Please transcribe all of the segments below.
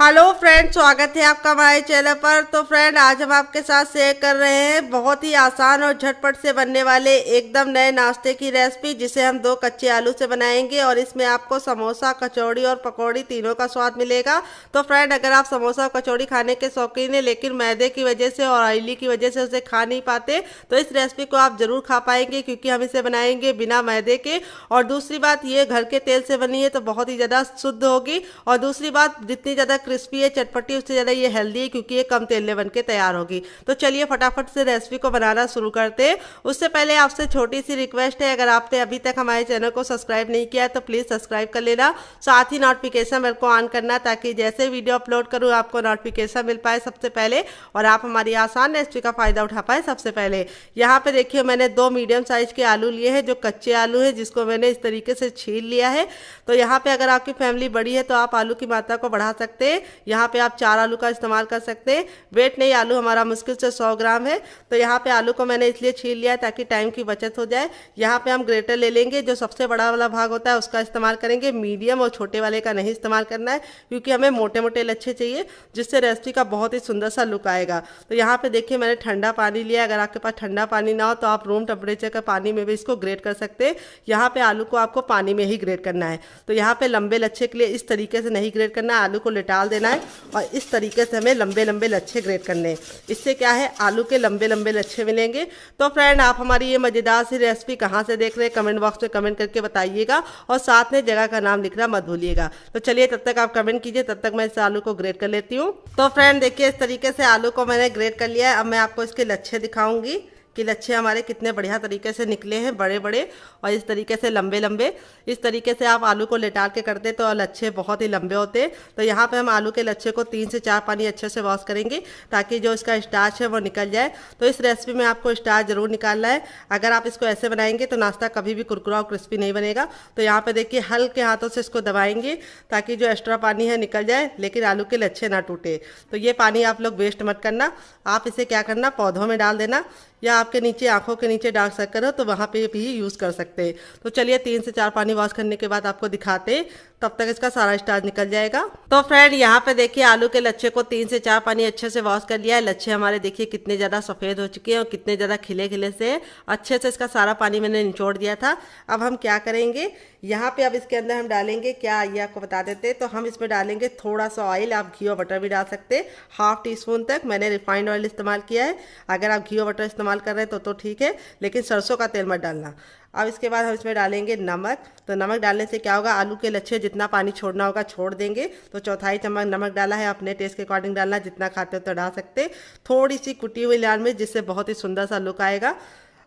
Hello friend, स्वागत है आपका हमारे चैनल पर। तो फ्रेंड, आज हम आपके साथ शेयर कर रहे हैं बहुत ही आसान और झटपट से बनने वाले एकदम नए नाश्ते की रेसिपी, जिसे हम 2 कच्चे आलू से बनाएंगे और इसमें आपको समोसा, कचौड़ी और पकौड़ी तीनों का स्वाद मिलेगा। तो फ्रेंड, अगर आप समोसा और कचौड़ी खाने के शौकीन हैं लेकिन मैदे की वजह से और ऑयली की वजह से उसे खा नहीं पाते, तो इस रेसिपी को आप जरूर खा पाएंगे, क्योंकि हम इसे बनाएंगे बिना मैदे के। और दूसरी बात, ये घर के तेल से बनी है तो बहुत ही ज़्यादा शुद्ध होगी। और दूसरी बात, जितनी ज़्यादा क्रिस्पी है, चटपटी, उससे ज़्यादा ये हेल्दी है, क्योंकि ये कम तेल में बन के तैयार होगी। तो चलिए फटाफट से रेसिपी को बनाना शुरू करते हैं। उससे पहले आपसे छोटी सी रिक्वेस्ट है, अगर आपने अभी तक हमारे चैनल को सब्सक्राइब नहीं किया है तो प्लीज़ सब्सक्राइब कर लेना। साथ ही नोटिफिकेशन बेल को ऑन करना, ताकि जैसे वीडियो अपलोड करूँ आपको नोटिफिकेशन मिल पाए सबसे पहले और आप हमारी आसान रेसिपी का फ़ायदा उठा पाए सबसे पहले। यहाँ पे देखिए, मैंने 2 मीडियम साइज़ के आलू लिए हैं, जो कच्चे आलू हैं, जिसको मैंने इस तरीके से छील लिया है। तो यहाँ पे अगर आपकी फैमिली बड़ी है तो आप आलू की मात्रा को बढ़ा सकते हैं। यहाँ पे आप 4 आलू का इस्तेमाल कर सकते हैं। वेट नहीं, आलू हमारा मुश्किल से 100 ग्राम है। तो यहाँ पे आलू को मैंने इसलिए छील लिया है ताकि टाइम की बचत हो जाए। यहाँ पे हम ग्रेटर ले लेंगे, जो सबसे बड़ा वाला भाग होता है उसका इस्तेमाल करेंगे। मीडियम और छोटे वाले का नहीं इस्तेमाल करना है, क्योंकि हमें मोटे मोटे लच्छे चाहिए, जिससे रेसिपी का बहुत ही सुंदर सा लुक आएगा। तो यहाँ पे देखिए, मैंने ठंडा पानी लिया। अगर आपके पास ठंडा पानी ना हो तो आप रूम टेम्परेचर का पानी में भी इसको ग्रेट कर सकते हैं। यहाँ पे आलू को आपको पानी में ही ग्रेट करना है। तो यहाँ पे लंबे लच्छे के लिए इस तरीके से नहीं ग्रेट करना है, आलू को लिटाल देना है और इस तरीके से हमें लंबे लंबे लच्छे ग्रेट करने हैं। इससे क्या है, आलू के लंबे लंबे लच्छे मिलेंगे। तो फ्रेंड, आप हमारी ये मज़ेदार सी रेसिपी कहाँ से देख रहे हैं, कमेंट बॉक्स में कमेंट करके बताइएगा और साथ में जगह का नाम लिखना मत भूलिएगा। तो चलिए, तब तक आप कमेंट कीजिए, तब तक मैं इस आलू को ग्रेट कर लेती हूँ। तो फ्रेंड देखिए, इस तरीके से आलू को मैंने ग्रेट कर लिया है। अब मैं आपको इसके लच्छे दिखाऊंगी कि लच्छे हमारे कितने बढ़िया तरीके से निकले हैं, बड़े बड़े और इस तरीके से लंबे लंबे। इस तरीके से आप आलू को लेटाल के करते तो लच्छे बहुत ही लंबे होते। तो यहाँ पे हम आलू के लच्छे को 3 से 4 पानी अच्छे से वॉश करेंगे, ताकि जो इसका स्टार्च है वो निकल जाए। तो इस रेसिपी में आपको स्टार्च जरूर निकालना है। अगर आप इसको ऐसे बनाएंगे तो नाश्ता कभी भी कुरकुरा और क्रिस्पी नहीं बनेगा। तो यहाँ पे देखिए, हल्के हाथों से इसको दबाएंगे ताकि जो एक्स्ट्रा पानी है निकल जाए, लेकिन आलू के लच्छे ना टूटे। तो ये पानी आप लोग वेस्ट मत करना। आप इसे क्या करना, पौधों में डाल देना, या आपके नीचे आंखों के नीचे डार्क सर्कल हो तो वहाँ पे भी यूज़ कर सकते हैं। तो चलिए, 3 से 4 पानी वॉश करने के बाद आपको दिखाते हैं, तब तक इसका सारा स्टार्च निकल जाएगा। तो फ्रेंड, यहाँ पे देखिए, आलू के लच्छे को 3 से 4 पानी अच्छे से वॉश कर लिया है। लच्छे हमारे देखिए कितने ज़्यादा सफ़ेद हो चुके हैं और कितने ज़्यादा खिले खिले से अच्छे से इसका सारा पानी मैंने निचोड़ दिया था। अब हम क्या करेंगे, यहाँ पे अब इसके अंदर हम डालेंगे क्या, आइए आपको बता देते हैं। तो हम इसमें डालेंगे थोड़ा सा ऑयल, आप घी और बटर भी डाल सकते हैं, ½ टीस्पून तक। मैंने रिफाइंड ऑयल इस्तेमाल किया है। अगर आप घी और बटर इस्तेमाल कर रहे हैं तो ठीक है, लेकिन सरसों का तेल मत डालना। अब इसके बाद हम इसमें डालेंगे नमक। तो नमक डालने से क्या होगा, आलू के लच्छे जितना पानी छोड़ना होगा छोड़ देंगे। तो 1/4 चम्मच नमक डाला है, अपने टेस्ट के अकॉर्डिंग डालना, जितना खाते हो तो डाल सकते। थोड़ी सी कुटी हुई लाल मिर्च, जिससे बहुत ही सुंदर सा लुक आएगा।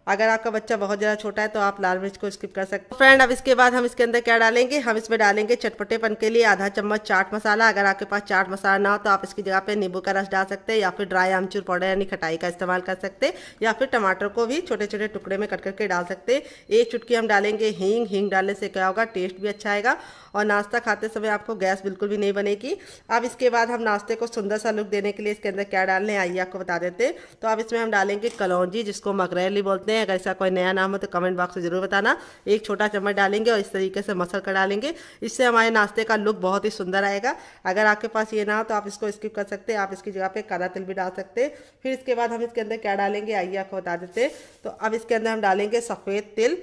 अगर आपका बच्चा बहुत ज़्यादा छोटा है तो आप लाल मिर्च को स्किप कर सकते हैं। फ्रेंड, अब इसके बाद हम इसके अंदर क्या डालेंगे, हम इसमें डालेंगे चटपटेपन के लिए ½ चम्मच चाट मसाला। अगर आपके पास चाट मसाला ना हो तो आप इसकी जगह पे नींबू का रस डाल सकते हैं, या फिर ड्राई आमचूर पाउडर यानी खटाई का इस्तेमाल कर सकते हैं, या फिर टमाटर को भी छोटे छोटे टुकड़े में कट करके डाल सकते हैं। 1 चुटकी हम डालेंगे हींग। हींग डालने से क्या होगा, टेस्ट भी अच्छा आएगा और नाश्ता खाते समय आपको गैस बिल्कुल भी नहीं बनेगी। अब इसके बाद हम नाश्ते को सुंदर सा लुक देने के लिए इसके अंदर क्या डालने, आइए आपको बता देते हैं। तो अब इसमें हम डालेंगे कलौंजी, जिसको मगरैली बोलते हैं। अगर इसका कोई नया नाम हो तो कमेंट बॉक्स में जरूर बताना। 1 छोटा चम्मच डालेंगे और इस तरीके से मसल कर डालेंगे। इससे हमारे नाश्ते का लुक बहुत ही सुंदर आएगा। अगर आपके पास ये ना हो तो आप इसको स्किप कर सकते हैं, आप इसकी जगह पे काला तिल भी डाल सकते हैं। फिर इसके बाद हम इसके अंदर क्या डालेंगे, आइए आपको बता देते हैं। तो अब इसके अंदर हम डालेंगे सफ़ेद तिल।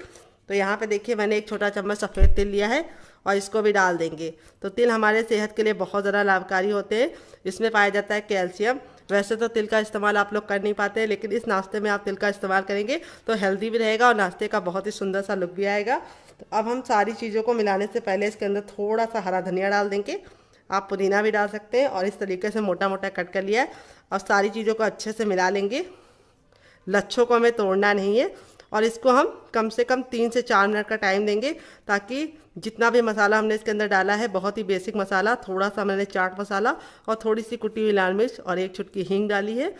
तो यहाँ पे देखिए, मैंने 1 छोटा चम्मच सफ़ेद तिल लिया है और इसको भी डाल देंगे। तो तिल हमारे सेहत के लिए बहुत ज़्यादा लाभकारी होते हैं। इसमें पाया जाता है कैल्शियम। वैसे तो तिल का इस्तेमाल आप लोग कर नहीं पाते, लेकिन इस नाश्ते में आप तिल का इस्तेमाल करेंगे तो हेल्दी भी रहेगा और नाश्ते का बहुत ही सुंदर सा लुक भी आएगा। तो अब हम सारी चीज़ों को मिलाने से पहले इसके अंदर थोड़ा सा हरा धनिया डाल देंगे। आप पुदीना भी डाल सकते हैं और इस तरीके से मोटा मोटा कट कर लिया है। और सारी चीज़ों को अच्छे से मिला लेंगे। लच्छों को हमें तोड़ना नहीं है और इसको हम कम से कम 3 से 4 मिनट का टाइम देंगे, ताकि जितना भी मसाला हमने इसके अंदर डाला है, बहुत ही बेसिक मसाला, थोड़ा सा मैंने चाट मसाला और थोड़ी सी कुटी हुई लाल मिर्च और 1 चुटकी हींग डाली है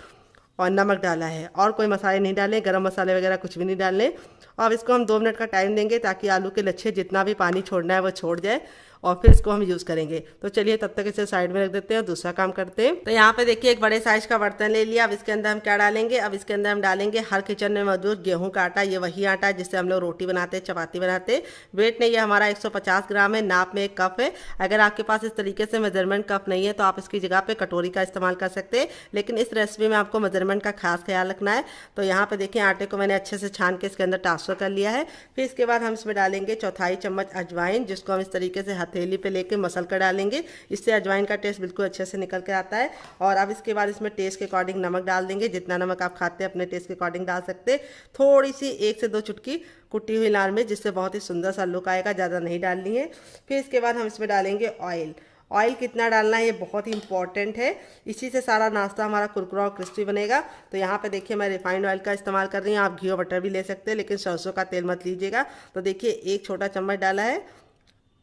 और नमक डाला है, और कोई मसाले नहीं डाले, गरम मसाले वगैरह कुछ भी नहीं डालने। अब इसको हम 2 मिनट का टाइम देंगे, ताकि आलू के लच्छे जितना भी पानी छोड़ना है वो छोड़ जाए और फिर इसको हम यूज़ करेंगे। तो चलिए तब तक इसे साइड में रख देते हैं, दूसरा काम करते हैं। तो यहाँ पे देखिए एक बड़े साइज का बर्तन ले लिया। अब इसके अंदर हम क्या डालेंगे, अब इसके अंदर हम डालेंगे हर किचन में मौजूद गेहूं का आटा। ये वही आटा है जिससे हम लोग रोटी बनाते हैं, चपाती बनाते हैं। वेट नहीं, ये हमारा 150 ग्राम है, नाप में 1 कप है। अगर आपके पास इस तरीके से मेजरमेंट कप नहीं है तो आप इसकी जगह पे कटोरी का इस्तेमाल कर सकते हैं, लेकिन इस रेसिपी में आपको मेजरमेंट का खास ख्याल रखना है। तो यहाँ पे देखिए आटे को मैंने अच्छे से छान के इसके अंदर ट्रांसफर कर लिया है। फिर इसके बाद हम इसमें डालेंगे 1/4 चम्मच अजवाइन, जिसको हम इस तरीके से हथेली पे लेके मसल कर डालेंगे। इससे अजवाइन का टेस्ट बिल्कुल अच्छे से निकल के आता है। और अब इसके बाद इसमें टेस्ट के अकॉर्डिंग नमक डाल देंगे। जितना नमक आप खाते हैं अपने टेस्ट के अकॉर्डिंग डाल सकते हैं। थोड़ी सी 1 से 2 चुटकी कुटी हुई लाल मिर्च, जिससे बहुत ही सुंदर सा लुक आएगा, ज़्यादा नहीं डालनी है। फिर इसके बाद हम इसमें डालेंगे ऑयल। ऑयल कितना डालना है ये बहुत ही इंपॉर्टेंट है, इसी से सारा नाश्ता हमारा कुरकुरा और क्रिस्पी बनेगा। तो यहाँ पे देखिए मैं रिफाइंड ऑयल का इस्तेमाल कर रही हूँ, आप घी और बटर भी ले सकते हैं, लेकिन सरसों का तेल मत लीजिएगा। तो देखिए 1 छोटा चम्मच डाला है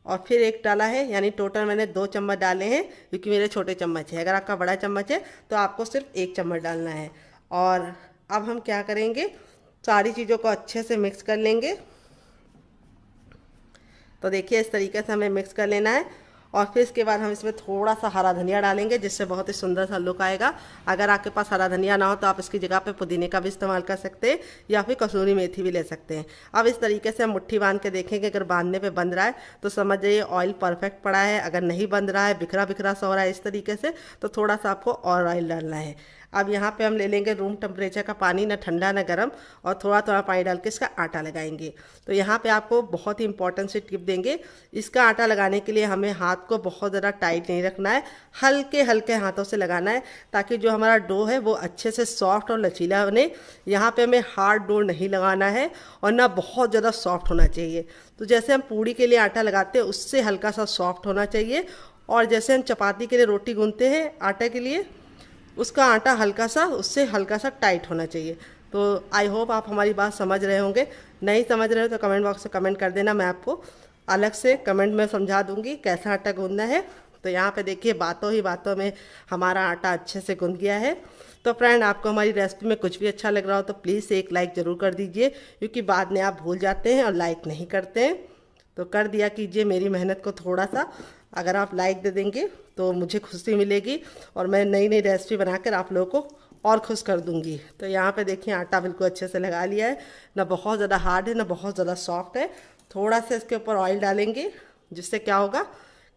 और फिर 1 डाला है, यानी टोटल मैंने 2 चम्मच डाले हैं, क्योंकि मेरे छोटे चम्मच है। अगर आपका बड़ा चम्मच है तो आपको सिर्फ 1 चम्मच डालना है। और अब हम क्या करेंगे, सारी चीज़ों को अच्छे से मिक्स कर लेंगे। तो देखिए इस तरीके से हमें मिक्स कर लेना है। और फिर इसके बाद हम इसमें थोड़ा सा हरा धनिया डालेंगे, जिससे बहुत ही सुंदर सा लुक आएगा। अगर आपके पास हरा धनिया ना हो तो आप इसकी जगह पे पुदीने का भी इस्तेमाल कर सकते हैं, या फिर कसूरी मेथी भी ले सकते हैं। अब इस तरीके से हम मुट्ठी बांध के देखेंगे, अगर बांधने पे बंध रहा है तो समझ जाइए ऑयल परफेक्ट पड़ा है। अगर नहीं बंध रहा है, बिखरा बिखरा सा हो रहा है इस तरीके से, तो थोड़ा सा आपको और ऑयल डालना है। अब यहाँ पे हम ले लेंगे रूम टेम्परेचर का पानी, ना ठंडा ना गर्म, और थोड़ा थोड़ा पानी डाल के इसका आटा लगाएंगे। तो यहाँ पे आपको बहुत ही इंपॉर्टेंट सी टिप देंगे। इसका आटा लगाने के लिए हमें हाथ को बहुत ज़्यादा टाइट नहीं रखना है, हल्के हल्के हाथों से लगाना है, ताकि जो हमारा डो है वो अच्छे से सॉफ्ट और लचीला बने। यहाँ पे हमें हार्ड डो नहीं लगाना है और ना बहुत ज़्यादा सॉफ्ट होना चाहिए। तो जैसे हम पूड़ी के लिए आटा लगाते हैं उससे हल्का सा सॉफ्ट होना चाहिए, और जैसे हम चपाती के लिए रोटी गूंथते हैं आटे के लिए, उसका आटा हल्का सा, उससे हल्का सा टाइट होना चाहिए। तो आई होप आप हमारी बात समझ रहे होंगे। नहीं समझ रहे हो तो कमेंट बॉक्स में कमेंट कर देना, मैं आपको अलग से कमेंट में समझा दूंगी कैसा आटा गूंदना है। तो यहाँ पे देखिए बातों ही बातों में हमारा आटा अच्छे से गूंद गया है। तो फ्रेंड, आपको हमारी रेसिपी में कुछ भी अच्छा लग रहा हो तो प्लीज़ एक लाइक ज़रूर कर दीजिए, क्योंकि बाद में आप भूल जाते हैं और लाइक नहीं करते हैं। तो कर दिया कीजिए, मेरी मेहनत को थोड़ा सा अगर आप लाइक दे देंगे तो मुझे खुशी मिलेगी, और मैं नई नई रेसिपी बनाकर आप लोगों को और खुश कर दूंगी। तो यहाँ पे देखिए आटा बिल्कुल अच्छे से लगा लिया है, ना बहुत ज़्यादा हार्ड है ना बहुत ज़्यादा सॉफ्ट है। थोड़ा सा इसके ऊपर ऑयल डालेंगे, जिससे क्या होगा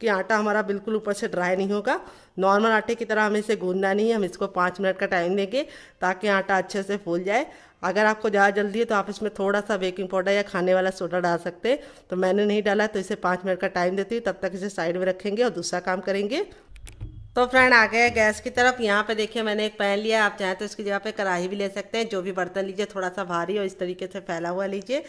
कि आटा हमारा बिल्कुल ऊपर से ड्राई नहीं होगा। नॉर्मल आटे की तरह हमें इसे गूंदना नहीं है, हम इसको 5 मिनट का टाइम देंगे ताकि आटा अच्छे से फूल जाए। अगर आपको ज़्यादा जल्दी है तो आप इसमें थोड़ा सा बेकिंग पाउडर या खाने वाला सोडा डाल सकते हैं, तो मैंने नहीं डाला, तो इसे 5 मिनट का टाइम देती हूँ। तब तक इसे साइड में रखेंगे और दूसरा काम करेंगे। तो फ्रेंड आ गए गैस की तरफ। यहाँ पे देखिए मैंने एक पैन लिया, आप चाहें तो इसकी जगह पे कढ़ाई भी ले सकते हैं। जो भी बर्तन लीजिए थोड़ा सा भारी और इस तरीके से फैला हुआ लीजिए।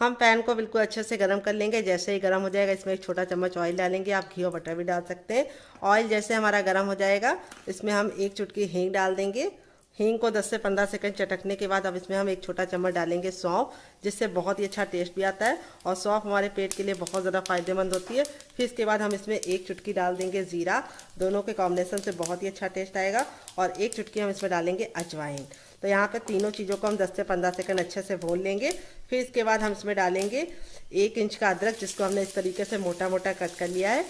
हम पैन को बिल्कुल अच्छे से गर्म कर लेंगे। जैसे ही गर्म हो जाएगा इसमें 1 छोटा चम्मच ऑयल डालेंगे, आप घी और बटर भी डाल सकते हैं। ऑयल जैसे हमारा गर्म हो जाएगा इसमें हम 1 चुटकी हींग डाल देंगे। हींग को 10 से 15 सेकंड चटकने के बाद अब इसमें हम 1 छोटा चम्मच डालेंगे सौंफ, जिससे बहुत ही अच्छा टेस्ट भी आता है, और सौंफ हमारे पेट के लिए बहुत ज़्यादा फायदेमंद होती है। फिर इसके बाद हम इसमें 1 चुटकी डाल देंगे जीरा, दोनों के कॉम्बिनेशन से बहुत ही अच्छा टेस्ट आएगा, और 1 चुटकी हम इसमें डालेंगे अजवाइन। तो यहाँ पे तीनों चीज़ों को हम 10 से 15 सेकंड अच्छे से भून लेंगे। फिर इसके बाद हम इसमें डालेंगे 1 इंच का अदरक, जिसको हमने इस तरीके से मोटा मोटा कट कर लिया है,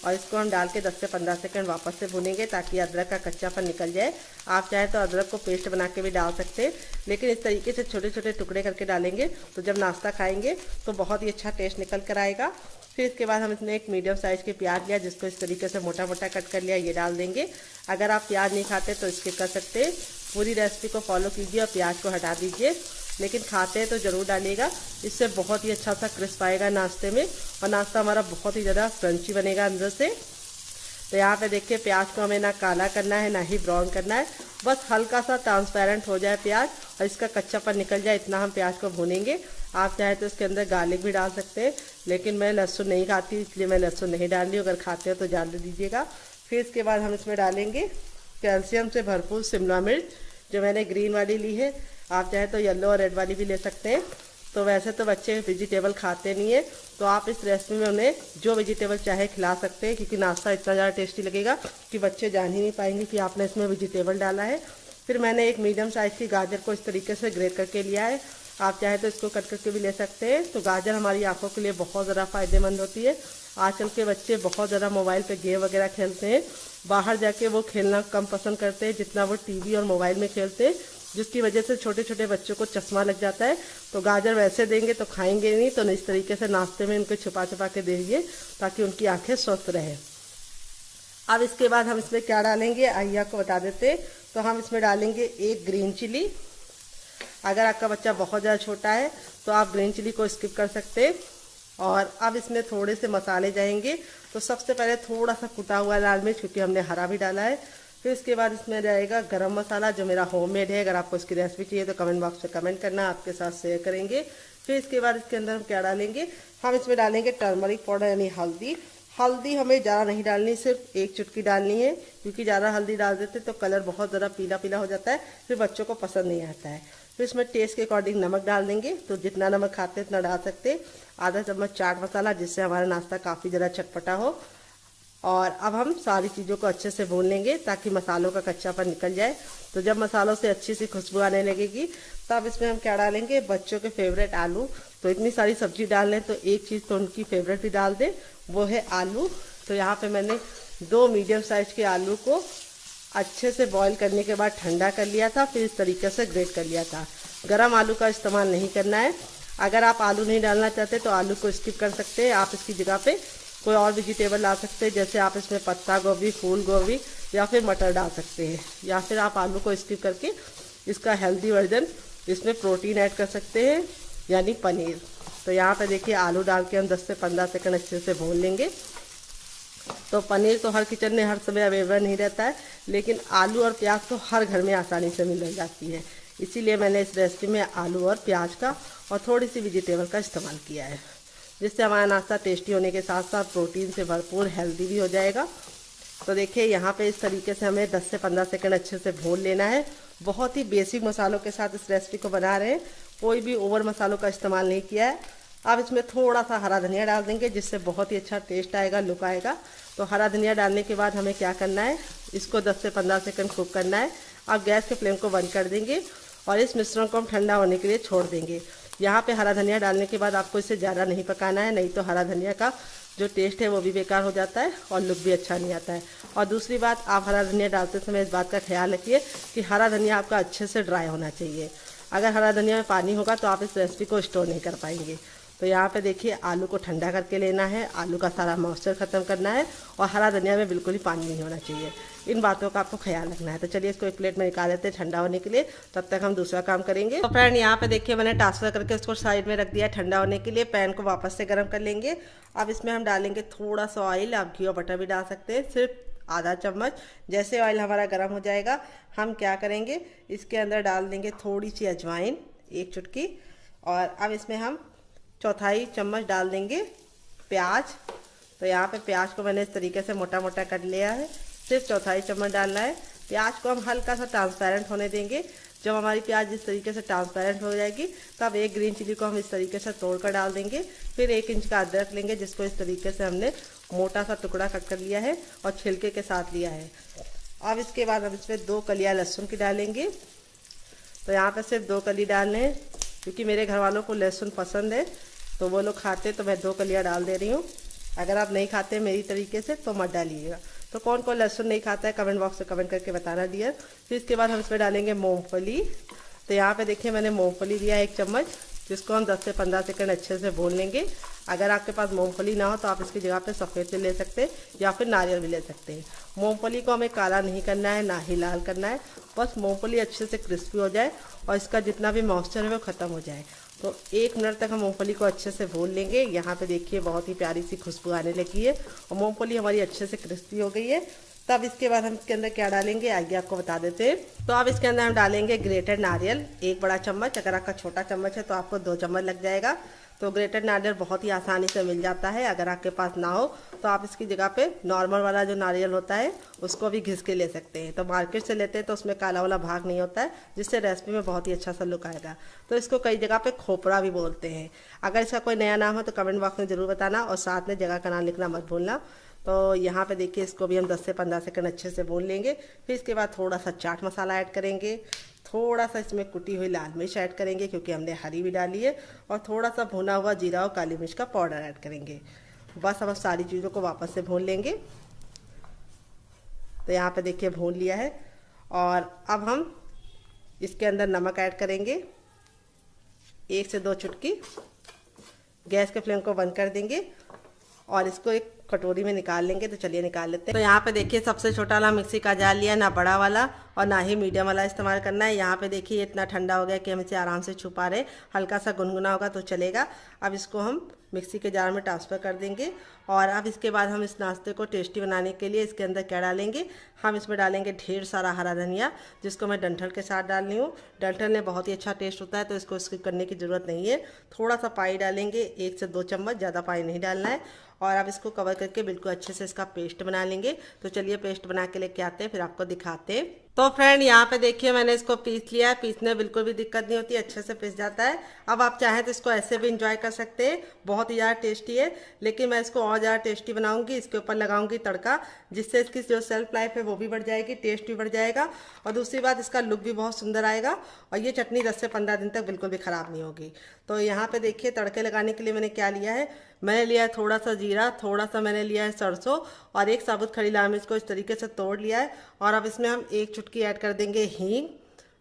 और इसको हम डाल के 10 से 15 सेकंड वापस से भूनेंगे ताकि अदरक का कच्चापन निकल जाए। आप चाहें तो अदरक को पेस्ट बना के भी डाल सकते हैं, लेकिन इस तरीके से छोटे छोटे टुकड़े करके डालेंगे तो जब नाश्ता खाएंगे तो बहुत ही अच्छा टेस्ट निकल कर आएगा। फिर इसके बाद हम इसमें 1 मीडियम साइज़ के प्याज लिया, जिसको इस तरीके से मोटा मोटा कट कर लिया, ये डाल देंगे। अगर आप प्याज नहीं खाते तो स्किप कर सकते हैं, पूरी रेसिपी को फॉलो कीजिए और प्याज को हटा दीजिए, लेकिन खाते हैं तो ज़रूर डालिएगा। इससे बहुत ही अच्छा सा क्रिस्प आएगा नाश्ते में, और नाश्ता हमारा बहुत ही ज़्यादा क्रंची बनेगा अंदर से। तो यहाँ पे देखिए प्याज को हमें ना काला करना है ना ही ब्राउन करना है, बस हल्का सा ट्रांसपेरेंट हो जाए प्याज और इसका कच्चापन निकल जाए, इतना हम प्याज को भूनेंगे। आप चाहे तो इसके अंदर गार्लिक भी डाल सकते हैं, लेकिन मैं लहसुन नहीं खाती इसलिए मैं लहसुन नहीं डाल रही हूँ, अगर खाते हो तो डाल दीजिएगा। फिर इसके बाद हम इसमें डालेंगे कैल्शियम से भरपूर शिमला मिर्च, जो मैंने ग्रीन वाली ली है, आप चाहे तो येलो और रेड वाली भी ले सकते हैं। तो वैसे तो बच्चे वेजिटेबल खाते नहीं है, तो आप इस रेसिपी में उन्हें जो वेजिटेबल चाहे खिला सकते हैं, क्योंकि नाश्ता इतना ज़्यादा टेस्टी लगेगा कि बच्चे जान ही नहीं पाएंगे कि आपने इसमें वेजिटेबल डाला है। फिर मैंने 1 मीडियम साइज़ की गाजर को इस तरीके से ग्रेट करके लिया है, आप चाहे तो इसको कट करके भी ले सकते हैं। तो गाजर हमारी आंखों के लिए बहुत ज़्यादा फ़ायदेमंद होती है। आजकल के बच्चे बहुत ज़्यादा मोबाइल पे गेम वगैरह खेलते हैं, बाहर जाके वो खेलना कम पसंद करते हैं जितना वो टीवी और मोबाइल में खेलते हैं, जिसकी वजह से छोटे छोटे बच्चों को चश्मा लग जाता है। तो गाजर वैसे देंगे तो खाएंगे नहीं, तो इस तरीके से नाश्ते में इनको छुपा छुपा के दीजिए ताकि उनकी आंखें स्वस्थ रहें। अब इसके बाद हम इसमें क्या डालेंगे आइए आपको बता देते। तो हम इसमें डालेंगे एक ग्रीन चिली। अगर आपका बच्चा बहुत ज़्यादा छोटा है तो आप ग्रीन चिली को स्किप कर सकते हैं। और अब इसमें थोड़े से मसाले जाएंगे। तो सबसे पहले थोड़ा सा कुटा हुआ लाल मिर्च, क्योंकि हमने हरा भी डाला है। फिर इसके बाद इसमें जाएगा गरम मसाला, जो मेरा होममेड है। अगर आपको इसकी रेसिपी चाहिए तो कमेंट बॉक्स में कमेंट करना, आपके साथ शेयर करेंगे। फिर इसके बाद इसके अंदर हम क्या डालेंगे, हम इसमें डालेंगे टर्मरिक पाउडर यानी हल्दी। हल्दी हमें ज़्यादा नहीं डालनी, सिर्फ एक चुटकी डालनी है, क्योंकि ज़्यादा हल्दी डाल देते तो कलर बहुत ज़्यादा पीला पीला हो जाता है, फिर बच्चों को पसंद नहीं आता है। फिर इसमें टेस्ट के अकॉर्डिंग नमक डाल देंगे, तो जितना नमक खाते हैं उतना डाल सकते हैं। आधा चम्मच चाट मसाला, जिससे हमारा नाश्ता काफ़ी ज़्यादा चटपटा हो। और अब हम सारी चीज़ों को अच्छे से भून लेंगे ताकि मसालों का कच्चापन निकल जाए। तो जब मसालों से अच्छी सी खुशबू आने लगेगी तब इसमें हम क्या डालेंगे, बच्चों के फेवरेट आलू। तो इतनी सारी सब्जी डाल लें तो एक चीज़ तो उनकी फेवरेट भी डाल दें, वो है आलू। तो यहाँ पे मैंने 2 मीडियम साइज के आलू को अच्छे से बॉईल करने के बाद ठंडा कर लिया था, फिर इस तरीके से ग्रेट कर लिया था। गरम आलू का इस्तेमाल नहीं करना है। अगर आप आलू नहीं डालना चाहते तो आलू को स्किप कर सकते हैं। आप इसकी जगह पे कोई और वेजिटेबल ला सकते हैं, जैसे आप इसमें पत्ता गोभी, फूल गोभी या फिर मटर डाल सकते हैं। या फिर आप आलू को स्किप करके इसका हेल्दी वर्जन, इसमें प्रोटीन ऐड कर सकते हैं यानी पनीर। तो यहाँ पे देखिए आलू डाल के हम 10 से 15 सेकंड अच्छे से भून लेंगे। तो पनीर तो हर किचन में हर समय अवेलेबल नहीं रहता है, लेकिन आलू और प्याज तो हर घर में आसानी से मिल जाती है। इसीलिए मैंने इस रेसिपी में आलू और प्याज का और थोड़ी सी वेजिटेबल का इस्तेमाल किया है, जिससे हमारा नाश्ता टेस्टी होने के साथ साथ प्रोटीन से भरपूर हेल्दी भी हो जाएगा। तो देखिए यहाँ पे इस तरीके से हमें 10 से 15 सेकंड अच्छे से भून लेना है। बहुत ही बेसिक मसालों के साथ इस रेसिपी को बना रहे हैं, कोई भी ओवर मसालों का इस्तेमाल नहीं किया है। अब इसमें थोड़ा सा हरा धनिया डाल देंगे, जिससे बहुत ही अच्छा टेस्ट आएगा, लुक आएगा। तो हरा धनिया डालने के बाद हमें क्या करना है, इसको 10 से 15 सेकंड कुक करना है। अब गैस के फ्लेम को बंद कर देंगे और इस मिश्रण को हम ठंडा होने के लिए छोड़ देंगे। यहाँ पे हरा धनिया डालने के बाद आपको इसे ज़्यादा नहीं पकाना है, नहीं तो हरा धनिया का जो टेस्ट है वो भी बेकार हो जाता है और लुक भी अच्छा नहीं आता है। और दूसरी बात, आप हरा धनिया डालते समय इस बात का ख्याल रखिए कि हरा धनिया आपका अच्छे से ड्राई होना चाहिए। अगर हरा धनिया में पानी होगा तो आप इस रेसिपी को स्टोर नहीं कर पाएंगे। तो यहाँ पे देखिए आलू को ठंडा करके लेना है, आलू का सारा मॉइस्चर ख़त्म करना है और हरा धनिया में बिल्कुल ही पानी नहीं होना चाहिए। इन बातों का आपको ख्याल रखना है। तो चलिए इसको एक प्लेट में निकाल लेते हैं ठंडा होने के लिए, तब तक हम दूसरा काम करेंगे। तो फ्रेंड यहाँ पे देखिए मैंने ट्रांसफर करके इसको साइड में रख दिया ठंडा होने के लिए। पैन को वापस से गर्म कर लेंगे। अब इसमें हम डालेंगे थोड़ा सा ऑयल, आप घी और बटर भी डाल सकते हैं, सिर्फ आधा चम्मच। जैसे ऑयल हमारा गर्म हो जाएगा हम क्या करेंगे, इसके अंदर डाल देंगे थोड़ी सी अजवाइन, 1 चुटकी। और अब इसमें हम चौथाई चम्मच डाल देंगे प्याज। तो यहाँ पे प्याज को मैंने इस तरीके से मोटा मोटा कर लिया है, सिर्फ चौथाई चम्मच डालना है। प्याज को हम हल्का सा ट्रांसपेरेंट होने देंगे। जब हमारी प्याज इस तरीके से ट्रांसपेरेंट हो जाएगी तब एक ग्रीन चिली को हम इस तरीके से तोड़ कर डाल देंगे। फिर 1 इंच का अदरक लेंगे, जिसको इस तरीके से हमने मोटा सा टुकड़ा कट कर लिया है और छिलके के साथ लिया है। अब इसके बाद हम इसमें 2 कलियाँ लहसुन की डालेंगे। तो यहाँ पर सिर्फ 2 कली डालने हैं, क्योंकि मेरे घर वालों को लहसुन पसंद है तो वो लोग खाते, तो मैं 2 कलियाँ डाल दे रही हूँ। अगर आप नहीं खाते मेरी तरीके से तो मत डालिएगा। तो कौन कौन लहसुन नहीं खाता है कमेंट बॉक्स में कमेंट करके बताना डियर। फिर इसके बाद हम इसमें डालेंगे मूंगफली। तो यहाँ पे देखिए मैंने मूंगफली लिया 1 चम्मच, जिसको हम 10 से 15 सेकंड अच्छे से भून लेंगे। अगर आपके पास मूंगफली ना हो तो आप इसकी जगह पे सफ़ेद तिल ले सकते हैं या फिर नारियल भी ले सकते हैं। मूंगफली को हमें काला नहीं करना है, ना ही लाल करना है, बस मूंगफली अच्छे से क्रिस्पी हो जाए और इसका जितना भी मॉइस्चर है वो ख़त्म हो जाए। तो 1 मिनट तक हम मूंगफली को अच्छे से भून लेंगे। यहाँ पे देखिए बहुत ही प्यारी सी खुशबू आने लगी है और मूंगफली हमारी अच्छे से क्रिस्पी हो गई है। तब इसके बाद हम इसके अंदर क्या डालेंगे आइए आपको बता देते हैं। तो अब इसके अंदर हम डालेंगे ग्रेटेड नारियल 1 बड़ा चम्मच। अगर आपका छोटा चम्मच है तो आपको 2 चम्मच लग जाएगा। तो ग्रेटेड नारियल बहुत ही आसानी से मिल जाता है। अगर आपके पास ना हो तो आप इसकी जगह पे नॉर्मल वाला जो नारियल होता है उसको भी घिस के ले सकते हैं। तो मार्केट से लेते हैं तो उसमें काला वाला भाग नहीं होता है, जिससे रेसिपी में बहुत ही अच्छा सा लुक आएगा। तो इसको कई जगह पे खोपरा भी बोलते हैं। अगर इसका कोई नया नाम हो तो कमेंट बॉक्स में ज़रूर बताना और साथ में जगह का नाम लिखना मत भूलना। तो यहाँ पे देखिए इसको भी हम 10 से 15 सेकंड अच्छे से भून लेंगे। फिर इसके बाद थोड़ा सा चाट मसाला ऐड करेंगे, थोड़ा सा इसमें कुटी हुई लाल मिर्च ऐड करेंगे क्योंकि हमने हरी भी डाली है, और थोड़ा सा भुना हुआ जीरा और काली मिर्च का पाउडर ऐड करेंगे। बस अब सारी चीज़ों को वापस से भून लेंगे। तो यहाँ पे देखिए भून लिया है, और अब हम इसके अंदर नमक ऐड करेंगे 1 से 2 चुटकी। गैस के फ्लेम को बंद कर देंगे और इसको एक कटोरी में निकाल लेंगे। तो चलिए निकाल लेते हैं। तो यहाँ पे देखिए सबसे छोटा वाला मिक्सी का जार लिया, ना बड़ा वाला और ना ही मीडियम वाला इस्तेमाल करना है। यहाँ पे देखिए इतना ठंडा हो गया कि हम इसे आराम से छुपा रहे, हल्का सा गुनगुना होगा तो चलेगा। अब इसको हम मिक्सी के जार में ट्रांसफ़र कर देंगे। और अब इसके बाद हम इस नाश्ते को टेस्टी बनाने के लिए इसके अंदर क्या डालेंगे, हम इसमें डालेंगे ढेर सारा हरा धनिया, जिसको मैं डंठल के साथ डाल रही हूँ। डंठल में बहुत ही अच्छा टेस्ट होता है, तो इसको स्किप करने की ज़रूरत नहीं है। थोड़ा सा पानी डालेंगे, 1 से 2 चम्मच, ज़्यादा पानी नहीं डालना है। और अब इसको कवर करके बिल्कुल अच्छे से इसका पेस्ट बना लेंगे। तो चलिए पेस्ट बना के लेके आते हैं, फिर आपको दिखाते हैं। तो फ्रेंड यहाँ पे देखिए मैंने इसको पीस लिया है। पीसने में बिल्कुल भी दिक्कत नहीं होती, अच्छे से पीस जाता है। अब आप चाहें तो इसको ऐसे भी इंजॉय कर सकते हैं, बहुत ही ज़्यादा टेस्टी है। लेकिन मैं इसको और ज़्यादा टेस्टी बनाऊंगी, इसके ऊपर लगाऊंगी तड़का, जिससे इसकी जो सेल्फ लाइफ है वो भी बढ़ जाएगी, टेस्ट भी बढ़ जाएगा, और दूसरी बात इसका लुक भी बहुत सुंदर आएगा। और ये चटनी 10 से 15 दिन तक बिल्कुल भी ख़राब नहीं होगी। तो यहाँ पे देखिए तड़के लगाने के लिए मैंने क्या लिया है, मैंने लिया है थोड़ा सा जीरा, थोड़ा सा मैंने लिया है सरसों, और एक साबुत खड़ी लाल मिर्च को इस तरीके से तोड़ लिया है। और अब इसमें हम 1 चुटकी ऐड कर देंगे हींग।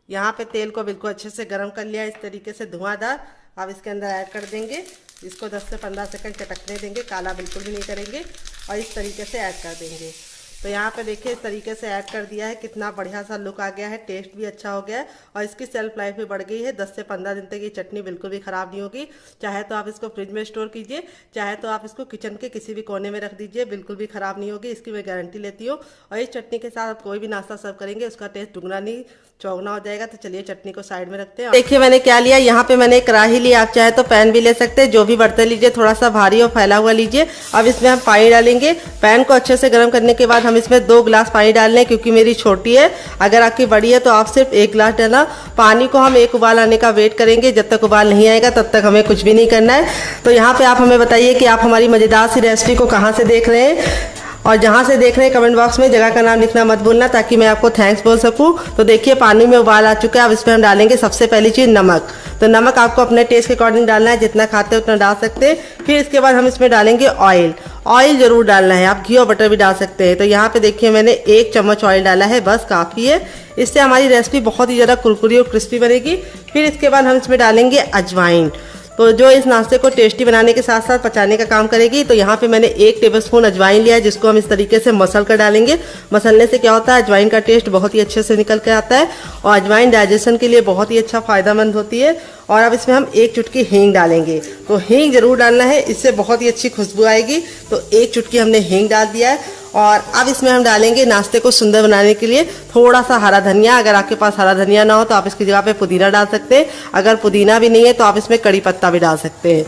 यहाँ पे तेल को बिल्कुल अच्छे से गर्म कर लिया है इस तरीके से धुआंधार। अब इसके अंदर ऐड कर देंगे, इसको 10 से 15 सेकंड चटकने देंगे, काला बिल्कुल भी नहीं करेंगे, और इस तरीके से ऐड कर देंगे। तो यहाँ पे देखिए इस तरीके से ऐड कर दिया है, कितना बढ़िया सा लुक आ गया है, टेस्ट भी अच्छा हो गया है, और इसकी सेल्फ लाइफ भी बढ़ गई है। 10 से 15 दिन तक ये चटनी बिल्कुल भी ख़राब नहीं होगी। चाहे तो आप इसको फ्रिज में स्टोर कीजिए, चाहे तो आप इसको किचन के किसी भी कोने में रख दीजिए, बिल्कुल भी ख़राब नहीं होगी, इसकी मैं गारंटी लेती हूँ। और इस चटनी के साथ आप कोई भी नाश्ता सर्व करेंगे उसका टेस्ट दुगना नहीं चौगुना हो जाएगा। तो चलिए चटनी को साइड में रखते हैं। देखिए मैंने क्या लिया, यहाँ पे मैंने कढ़ाई लिया, आप चाहे तो पैन भी ले सकते हैं, जो भी बर्तन लीजिए थोड़ा सा भारी और फैला हुआ लीजिए। अब इसमें हम पानी डालेंगे। पैन को अच्छे से गर्म करने के बाद हम इसमें 2 गिलास पानी डाल लें, क्योंकि मेरी छोटी है, अगर आपकी बड़ी है तो आप सिर्फ 1 गिलास डालना। पानी को हम 1 उबाल आने का वेट करेंगे, जब तक उबाल नहीं आएगा तब तक हमें कुछ भी नहीं करना है। तो यहाँ पे आप हमें बताइए कि आप हमारी मज़ेदार सी रेसिपी को कहाँ से देख रहे हैं, और जहाँ से देख रहे हैं कमेंट बॉक्स में जगह का नाम लिखना मत भूलना, ताकि मैं आपको थैंक्स बोल सकूं। तो देखिए पानी में उबाल आ चुका है। अब इसमें हम डालेंगे सबसे पहली चीज़ नमक। तो नमक आपको अपने टेस्ट के अकॉर्डिंग डालना है, जितना खाते हैं उतना डाल सकते हैं। फिर इसके बाद हम इसमें डालेंगे ऑयल। ऑयल ज़रूर डालना है, आप घी और बटर भी डाल सकते हैं। तो यहाँ पे देखिए मैंने 1 चम्मच ऑयल डाला है, बस काफ़ी है। इससे हमारी रेसिपी बहुत ही ज़्यादा कुरकुरी और क्रिस्पी बनेगी। फिर इसके बाद हम इसमें डालेंगे अजवाइन, तो जो इस नाश्ते को टेस्टी बनाने के साथ साथ पचाने का काम करेगी। तो यहाँ पे मैंने 1 टेबलस्पून अजवाइन लिया है, जिसको हम इस तरीके से मसल कर डालेंगे। मसलने से क्या होता है, अजवाइन का टेस्ट बहुत ही अच्छे से निकल के आता है, और अजवाइन डाइजेशन के लिए बहुत ही अच्छा फ़ायदेमंद होती है। और अब इसमें हम 1 चुटकी हींग डालेंगे। तो हींग ज़रूर डालना है, इससे बहुत ही अच्छी खुशबू आएगी। तो 1 चुटकी हमने हींग डाल दिया है। और अब इसमें हम डालेंगे नाश्ते को सुंदर बनाने के लिए थोड़ा सा हरा धनिया। अगर आपके पास हरा धनिया ना हो तो आप इसकी जगह पे पुदीना डाल सकते हैं। अगर पुदीना भी नहीं है तो आप इसमें कड़ी पत्ता भी डाल सकते हैं।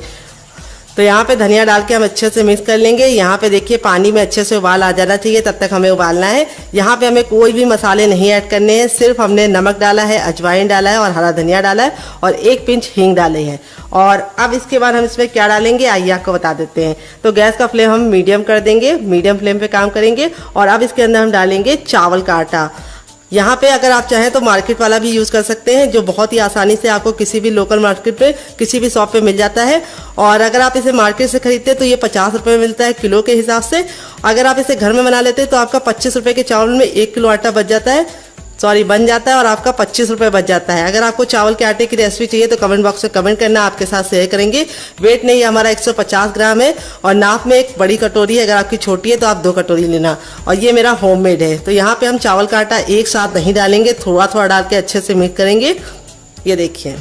तो यहाँ पे धनिया डाल के हम अच्छे से मिक्स कर लेंगे। यहाँ पे देखिए पानी में अच्छे से उबाल आ जाना चाहिए, तब तक हमें उबालना है। यहाँ पे हमें कोई भी मसाले नहीं ऐड करने हैं, सिर्फ हमने नमक डाला है, अजवाइन डाला है और हरा धनिया डाला है, और 1 पिंच हींग डाले हैं। और अब इसके बाद हम इसमें क्या डालेंगे आइए आपको बता देते हैं। तो गैस का फ्लेम हम मीडियम कर देंगे, मीडियम फ्लेम पे काम करेंगे। और अब इसके अंदर हम डालेंगे चावल का आटा। यहाँ पे अगर आप चाहें तो मार्केट वाला भी यूज़ कर सकते हैं, जो बहुत ही आसानी से आपको किसी भी लोकल मार्केट पे किसी भी शॉप पे मिल जाता है। और अगर आप इसे मार्केट से खरीदते हैं तो ये 50 रुपये में मिलता है किलो के हिसाब से। अगर आप इसे घर में बना लेते हैं तो आपका 25 रुपये के चावल में 1 किलो आटा बच जाता है, बन जाता है, और आपका 25 रुपये बच जाता है। अगर आपको चावल के आटे की रेसिपी चाहिए तो कमेंट बॉक्स में कमेंट करना, आपके साथ शेयर करेंगे। वेट नहीं हमारा 150 ग्राम है, और नाप में 1 बड़ी कटोरी है। अगर आपकी छोटी है तो आप 2 कटोरी लेना, और ये मेरा होममेड है। तो यहाँ पे हम चावल का आटा एक साथ नहीं डालेंगे, थोड़ा थोड़ा डाल के अच्छे से मिक्स करेंगे। ये देखिए,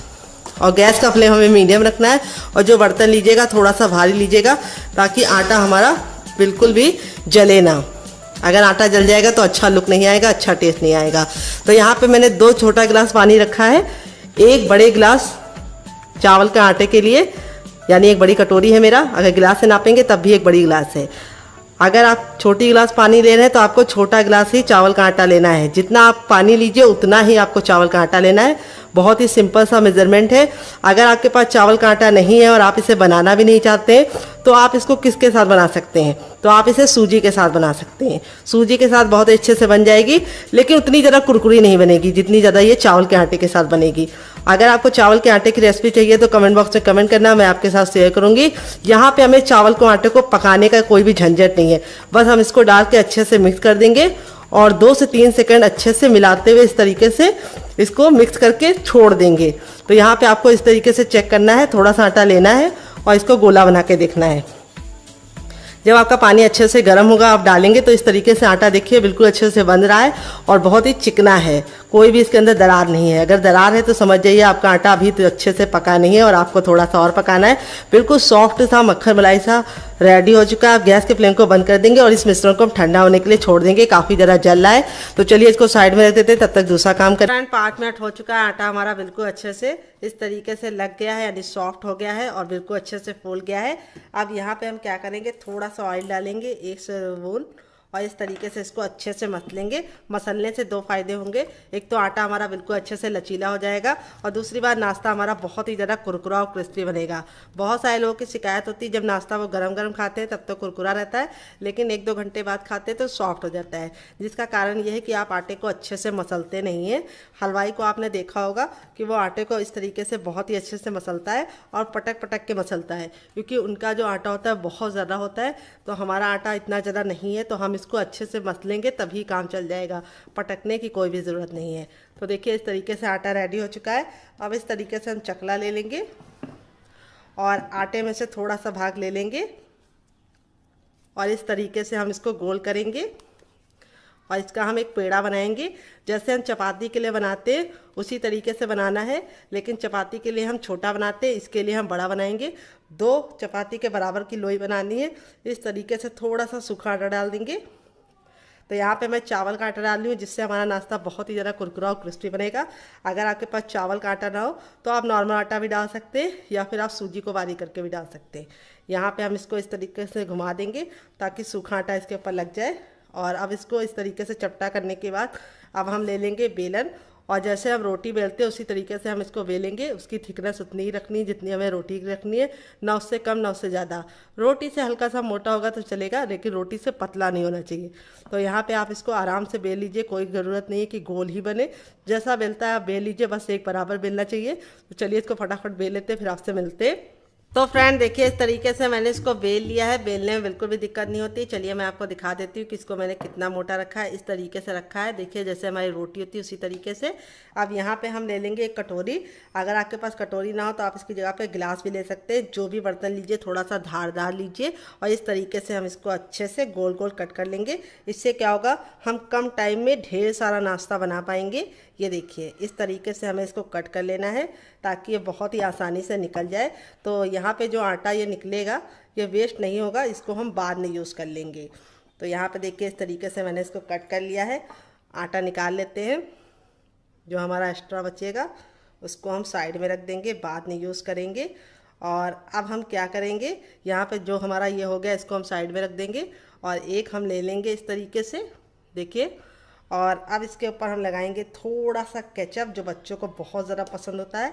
और गैस का फ्लेम हमें मीडियम रखना है। और जो बर्तन लीजिएगा थोड़ा सा भारी लीजिएगा, ताकि आटा हमारा बिल्कुल भी जले ना। अगर आटा जल जाएगा तो अच्छा लुक नहीं आएगा, अच्छा टेस्ट नहीं आएगा। तो यहाँ पे मैंने 2 छोटा गिलास पानी रखा है, 1 बड़े गिलास चावल के आटे के लिए, यानी 1 बड़ी कटोरी है मेरा। अगर गिलास से नापेंगे तब भी 1 बड़ी गिलास है। अगर आप छोटी गिलास पानी ले रहे हैं तो आपको छोटा गिलास ही चावल का आटा लेना है। जितना आप पानी लीजिए उतना ही आपको चावल का आटा लेना है। बहुत ही सिंपल सा मेजरमेंट है। अगर आपके पास चावल का आटा नहीं है और आप इसे बनाना भी नहीं चाहते तो आप इसको किसके साथ बना सकते हैं, तो आप इसे सूजी के साथ बना सकते हैं। सूजी के साथ बहुत अच्छे से बन जाएगी, लेकिन उतनी ज़्यादा कुरकुरी नहीं बनेगी जितनी ज़्यादा ये चावल के आटे के साथ बनेगी। अगर आपको चावल के आटे की रेसिपी चाहिए तो कमेंट बॉक्स में कमेंट करना, मैं आपके साथ शेयर करूंगी। यहाँ पे हमें चावल को आटे को पकाने का कोई भी झंझट नहीं है, बस हम इसको डाल के अच्छे से मिक्स कर देंगे और 2 से 3 सेकंड अच्छे से मिलाते हुए इस तरीके से इसको मिक्स करके छोड़ देंगे। तो यहाँ पे आपको इस तरीके से चेक करना है, थोड़ा सा आटा लेना है और इसको गोला बना के देखना है। जब आपका पानी अच्छे से गर्म होगा आप डालेंगे तो इस तरीके से आटा देखिए बिल्कुल अच्छे से बन रहा है और बहुत ही चिकना है, कोई भी इसके अंदर दरार नहीं है। अगर दरार है तो समझ जाइए आपका आटा अभी तो अच्छे से पका नहीं है और आपको थोड़ा सा और पकाना है। बिल्कुल सॉफ्ट सा मक्खन मलाई सा रेडी हो चुका है। आप गैस के फ्लेम को बंद कर देंगे और इस मिश्रण को हम ठंडा होने के लिए छोड़ देंगे। काफ़ी ज़रा जल रहा है तो चलिए इसको साइड में रख देते हैं, तब तक दूसरा काम करें। 5 मिनट हो चुका है, आटा हमारा बिल्कुल अच्छे से इस तरीके से लग गया है, यानी सॉफ्ट हो गया है और बिल्कुल अच्छे से फूल गया है। अब यहाँ पे हम क्या करेंगे, थोड़ा सा ऑयल डालेंगे 1 स्पून और इस तरीके से इसको अच्छे से मसलेंगे। मसलने से 2 फायदे होंगे, एक तो आटा हमारा बिल्कुल अच्छे से लचीला हो जाएगा और दूसरी बात नाश्ता हमारा बहुत ही ज़्यादा कुरकुरा और क्रिस्पी बनेगा। बहुत सारे लोगों की शिकायत होती है जब नाश्ता वो गरम गरम खाते हैं तब तो कुरकुरा रहता है, लेकिन 1-2 घंटे बाद खाते हैं तो सॉफ्ट हो जाता है, जिसका कारण ये है कि आप आटे को अच्छे से मसलते नहीं हैं। हलवाई को आपने देखा होगा कि वो आटे को इस तरीके से बहुत ही अच्छे से मसलता है और पटक पटक के मसलता है, क्योंकि उनका जो आटा होता है बहुत ज़्यादा होता है। तो हमारा आटा इतना ज़्यादा नहीं है, तो हम इसको अच्छे से मसलेंगे तभी काम चल जाएगा, पटकने की कोई भी ज़रूरत नहीं है। तो देखिए इस तरीके से आटा रेडी हो चुका है। अब इस तरीके से हम चकला ले लेंगे और आटे में से थोड़ा सा भाग ले लेंगे और इस तरीके से हम इसको गोल करेंगे और इसका हम एक पेड़ा बनाएंगे। जैसे हम चपाती के लिए बनाते हैं उसी तरीके से बनाना है, लेकिन चपाती के लिए हम छोटा बनाते हैं, इसके लिए हम बड़ा बनाएंगे। 2 चपाती के बराबर की लोई बनानी है। इस तरीके से थोड़ा सा सूखा आटा डाल देंगे। तो यहाँ पे मैं चावल का आटा डाल रही हूँ, जिससे हमारा नाश्ता बहुत ही ज़्यादा कुरकुरा और क्रिस्पी बनेगा। अगर आपके पास चावल का आटा ना हो तो आप नॉर्मल आटा भी डाल सकते हैं या फिर आप सूजी को बारीक करके भी डाल सकते हैं। यहाँ पे हम इसको इस तरीके से घुमा देंगे ताकि सूखा आटा इसके ऊपर लग जाए। और अब इसको इस तरीके से चपटा करने के बाद अब हम ले लेंगे बेलन और जैसे हम रोटी बेलते हैं उसी तरीके से हम इसको बेलेंगे। उसकी थिकनेस उतनी ही रखनी है जितनी हमें रोटी की रखनी है, ना उससे कम ना उससे ज़्यादा। रोटी से हल्का सा मोटा होगा तो चलेगा, लेकिन रोटी से पतला नहीं होना चाहिए। तो यहाँ पे आप इसको आराम से बेल लीजिए, कोई ज़रूरत नहीं है कि गोल ही बने। जैसा बेलता है आप बेल लीजिए, बस एक बराबर बेलना चाहिए। तो चलिए इसको फटाफट बेल लेते हैं, फिर आपसे मिलते हैं। तो फ्रेंड देखिए इस तरीके से मैंने इसको बेल लिया है। बेलने में बिल्कुल भी दिक्कत नहीं होती। चलिए मैं आपको दिखा देती हूँ कि इसको मैंने कितना मोटा रखा है। इस तरीके से रखा है, देखिए जैसे हमारी रोटी होती है उसी तरीके से। अब यहाँ पे हम ले लेंगे एक कटोरी। अगर आपके पास कटोरी ना हो तो आप इसकी जगह पे गिलास भी ले सकते हैं। जो भी बर्तन लीजिए थोड़ा सा धारदार लीजिए और इस तरीके से हम इसको अच्छे से गोल गोल कट कर लेंगे। इससे क्या होगा, हम कम टाइम में ढेर सारा नाश्ता बना पाएंगे। ये देखिए इस तरीके से हमें इसको कट कर लेना है ताकि ये बहुत ही आसानी से निकल जाए। तो यहाँ पे जो आटा ये निकलेगा ये वेस्ट नहीं होगा, इसको हम बाद में यूज़ कर लेंगे। तो यहाँ पे देखिए इस तरीके से मैंने इसको कट कर लिया है। आटा निकाल लेते हैं, जो हमारा एक्स्ट्रा बचेगा उसको हम साइड में रख देंगे, बाद में यूज़ करेंगे। और अब हम क्या करेंगे, यहाँ पे जो हमारा ये हो गया इसको हम साइड में रख देंगे और एक हम ले लेंगे इस तरीके से, देखिए। और अब इसके ऊपर हम लगाएंगे थोड़ा सा केचप, जो बच्चों को बहुत ज़्यादा पसंद होता है।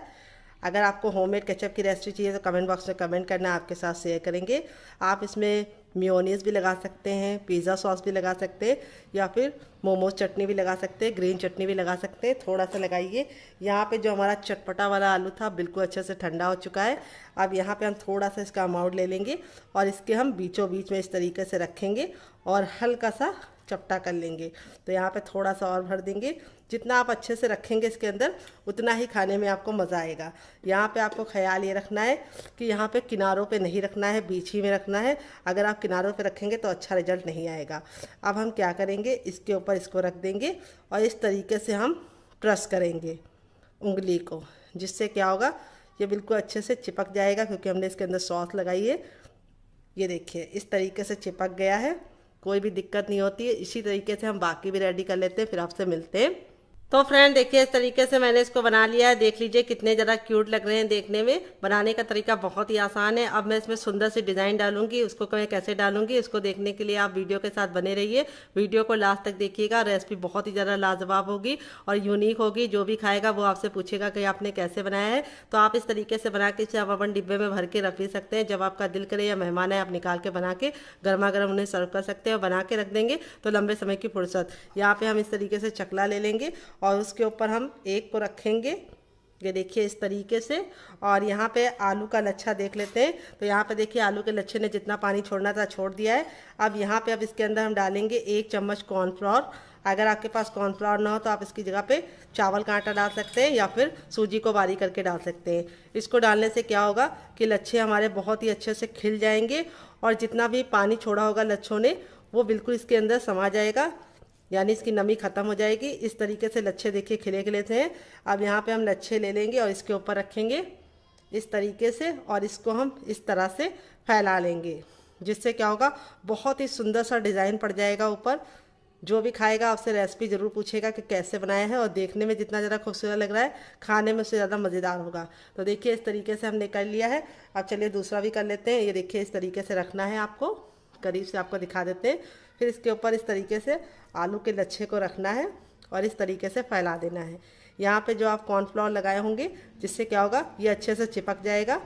अगर आपको होममेड केचप की रेसिपी चाहिए तो कमेंट बॉक्स में कमेंट करना, आपके साथ शेयर करेंगे। आप इसमें मेयोनीज़ भी लगा सकते हैं, पिज़्ज़ा सॉस भी लगा सकते हैं या फिर मोमोज चटनी भी लगा सकते हैं, ग्रीन चटनी भी लगा सकते हैं। थोड़ा सा लगाइए। यहाँ पे जो हमारा चटपटा वाला आलू था बिल्कुल अच्छे से ठंडा हो चुका है। अब यहाँ पे हम थोड़ा सा इसका अमाउंट ले लेंगे और इसके हम बीचों बीच में इस तरीके से रखेंगे और हल्का सा चपटा कर लेंगे। तो यहाँ पे थोड़ा सा और भर देंगे। जितना आप अच्छे से रखेंगे इसके अंदर उतना ही खाने में आपको मज़ा आएगा। यहाँ पे आपको ख्याल ये रखना है कि यहाँ पे किनारों पे नहीं रखना है, बीच ही में रखना है। अगर आप किनारों पे रखेंगे तो अच्छा रिजल्ट नहीं आएगा। अब हम क्या करेंगे, इसके ऊपर इसको रख देंगे और इस तरीके से हम प्रेस करेंगे उंगली को, जिससे क्या होगा ये बिल्कुल अच्छे से चिपक जाएगा, क्योंकि हमने इसके अंदर सॉस लगाई है। ये देखिए इस तरीके से चिपक गया है, कोई भी दिक्कत नहीं होती है। इसी तरीके से हम बाकी भी रेडी कर लेते हैं, फिर आपसे मिलते हैं। तो फ्रेंड देखिए, इस तरीके से मैंने इसको बना लिया है। देख लीजिए कितने ज़्यादा क्यूट लग रहे हैं देखने में। बनाने का तरीका बहुत ही आसान है। अब मैं इसमें सुंदर सी डिज़ाइन डालूंगी, उसको मैं कैसे डालूंगी इसको देखने के लिए आप वीडियो के साथ बने रहिए। वीडियो को लास्ट तक देखिएगा। रेसिपी बहुत ही ज़्यादा लाजवाब होगी और यूनिक होगी। जो भी खाएगा वो आपसे पूछेगा कि आपने कैसे बनाया है। तो आप इस तरीके से बना के इसे आप अपन डिब्बे में भर के रख भी सकते हैं। जब आपका दिल करे या मेहमान है, आप निकाल के बना के गर्मा गर्म उन्हें सर्व कर सकते हैं और बना के रख देंगे तो लंबे समय की फुर्सत। यहाँ पे हम इस तरीके से चकला ले लेंगे और उसके ऊपर हम एक को रखेंगे, ये देखिए इस तरीके से। और यहाँ पे आलू का लच्छा देख लेते हैं। तो यहाँ पे देखिए आलू के लच्छे ने जितना पानी छोड़ना था छोड़ दिया है। अब यहाँ पे अब इसके अंदर हम डालेंगे 1 चम्मच कॉर्नफ्लोर। अगर आपके पास कॉर्नफ्लोर ना हो तो आप इसकी जगह पे चावल का आटा डाल सकते हैं या फिर सूजी को बारीक करके डाल सकते हैं। इसको डालने से क्या होगा कि लच्छे हमारे बहुत ही अच्छे से खिल जाएंगे और जितना भी पानी छोड़ा होगा लच्छों ने वो बिल्कुल इसके अंदर समा जाएगा, यानी इसकी नमी ख़त्म हो जाएगी। इस तरीके से लच्छे देखिए खिले खिले थे। अब यहाँ पे हम लच्छे ले लेंगे और इसके ऊपर रखेंगे इस तरीके से और इसको हम इस तरह से फैला लेंगे, जिससे क्या होगा बहुत ही सुंदर सा डिज़ाइन पड़ जाएगा ऊपर। जो भी खाएगा आपसे रेसिपी ज़रूर पूछेगा कि कैसे बनाया है और देखने में जितना ज़्यादा खूबसूरत लग रहा है खाने में उससे ज़्यादा मज़ेदार होगा। तो देखिए इस तरीके से हमने कर लिया है। अब चलिए दूसरा भी कर लेते हैं। ये देखिए इस तरीके से रखना है आपको, करीब से आपको दिखा देते हैं। फिर इसके ऊपर इस तरीके से आलू के लच्छे को रखना है और इस तरीके से फैला देना है। यहाँ पे जो आप कॉर्नफ्लोर लगाए होंगे जिससे क्या होगा ये अच्छे से चिपक जाएगा।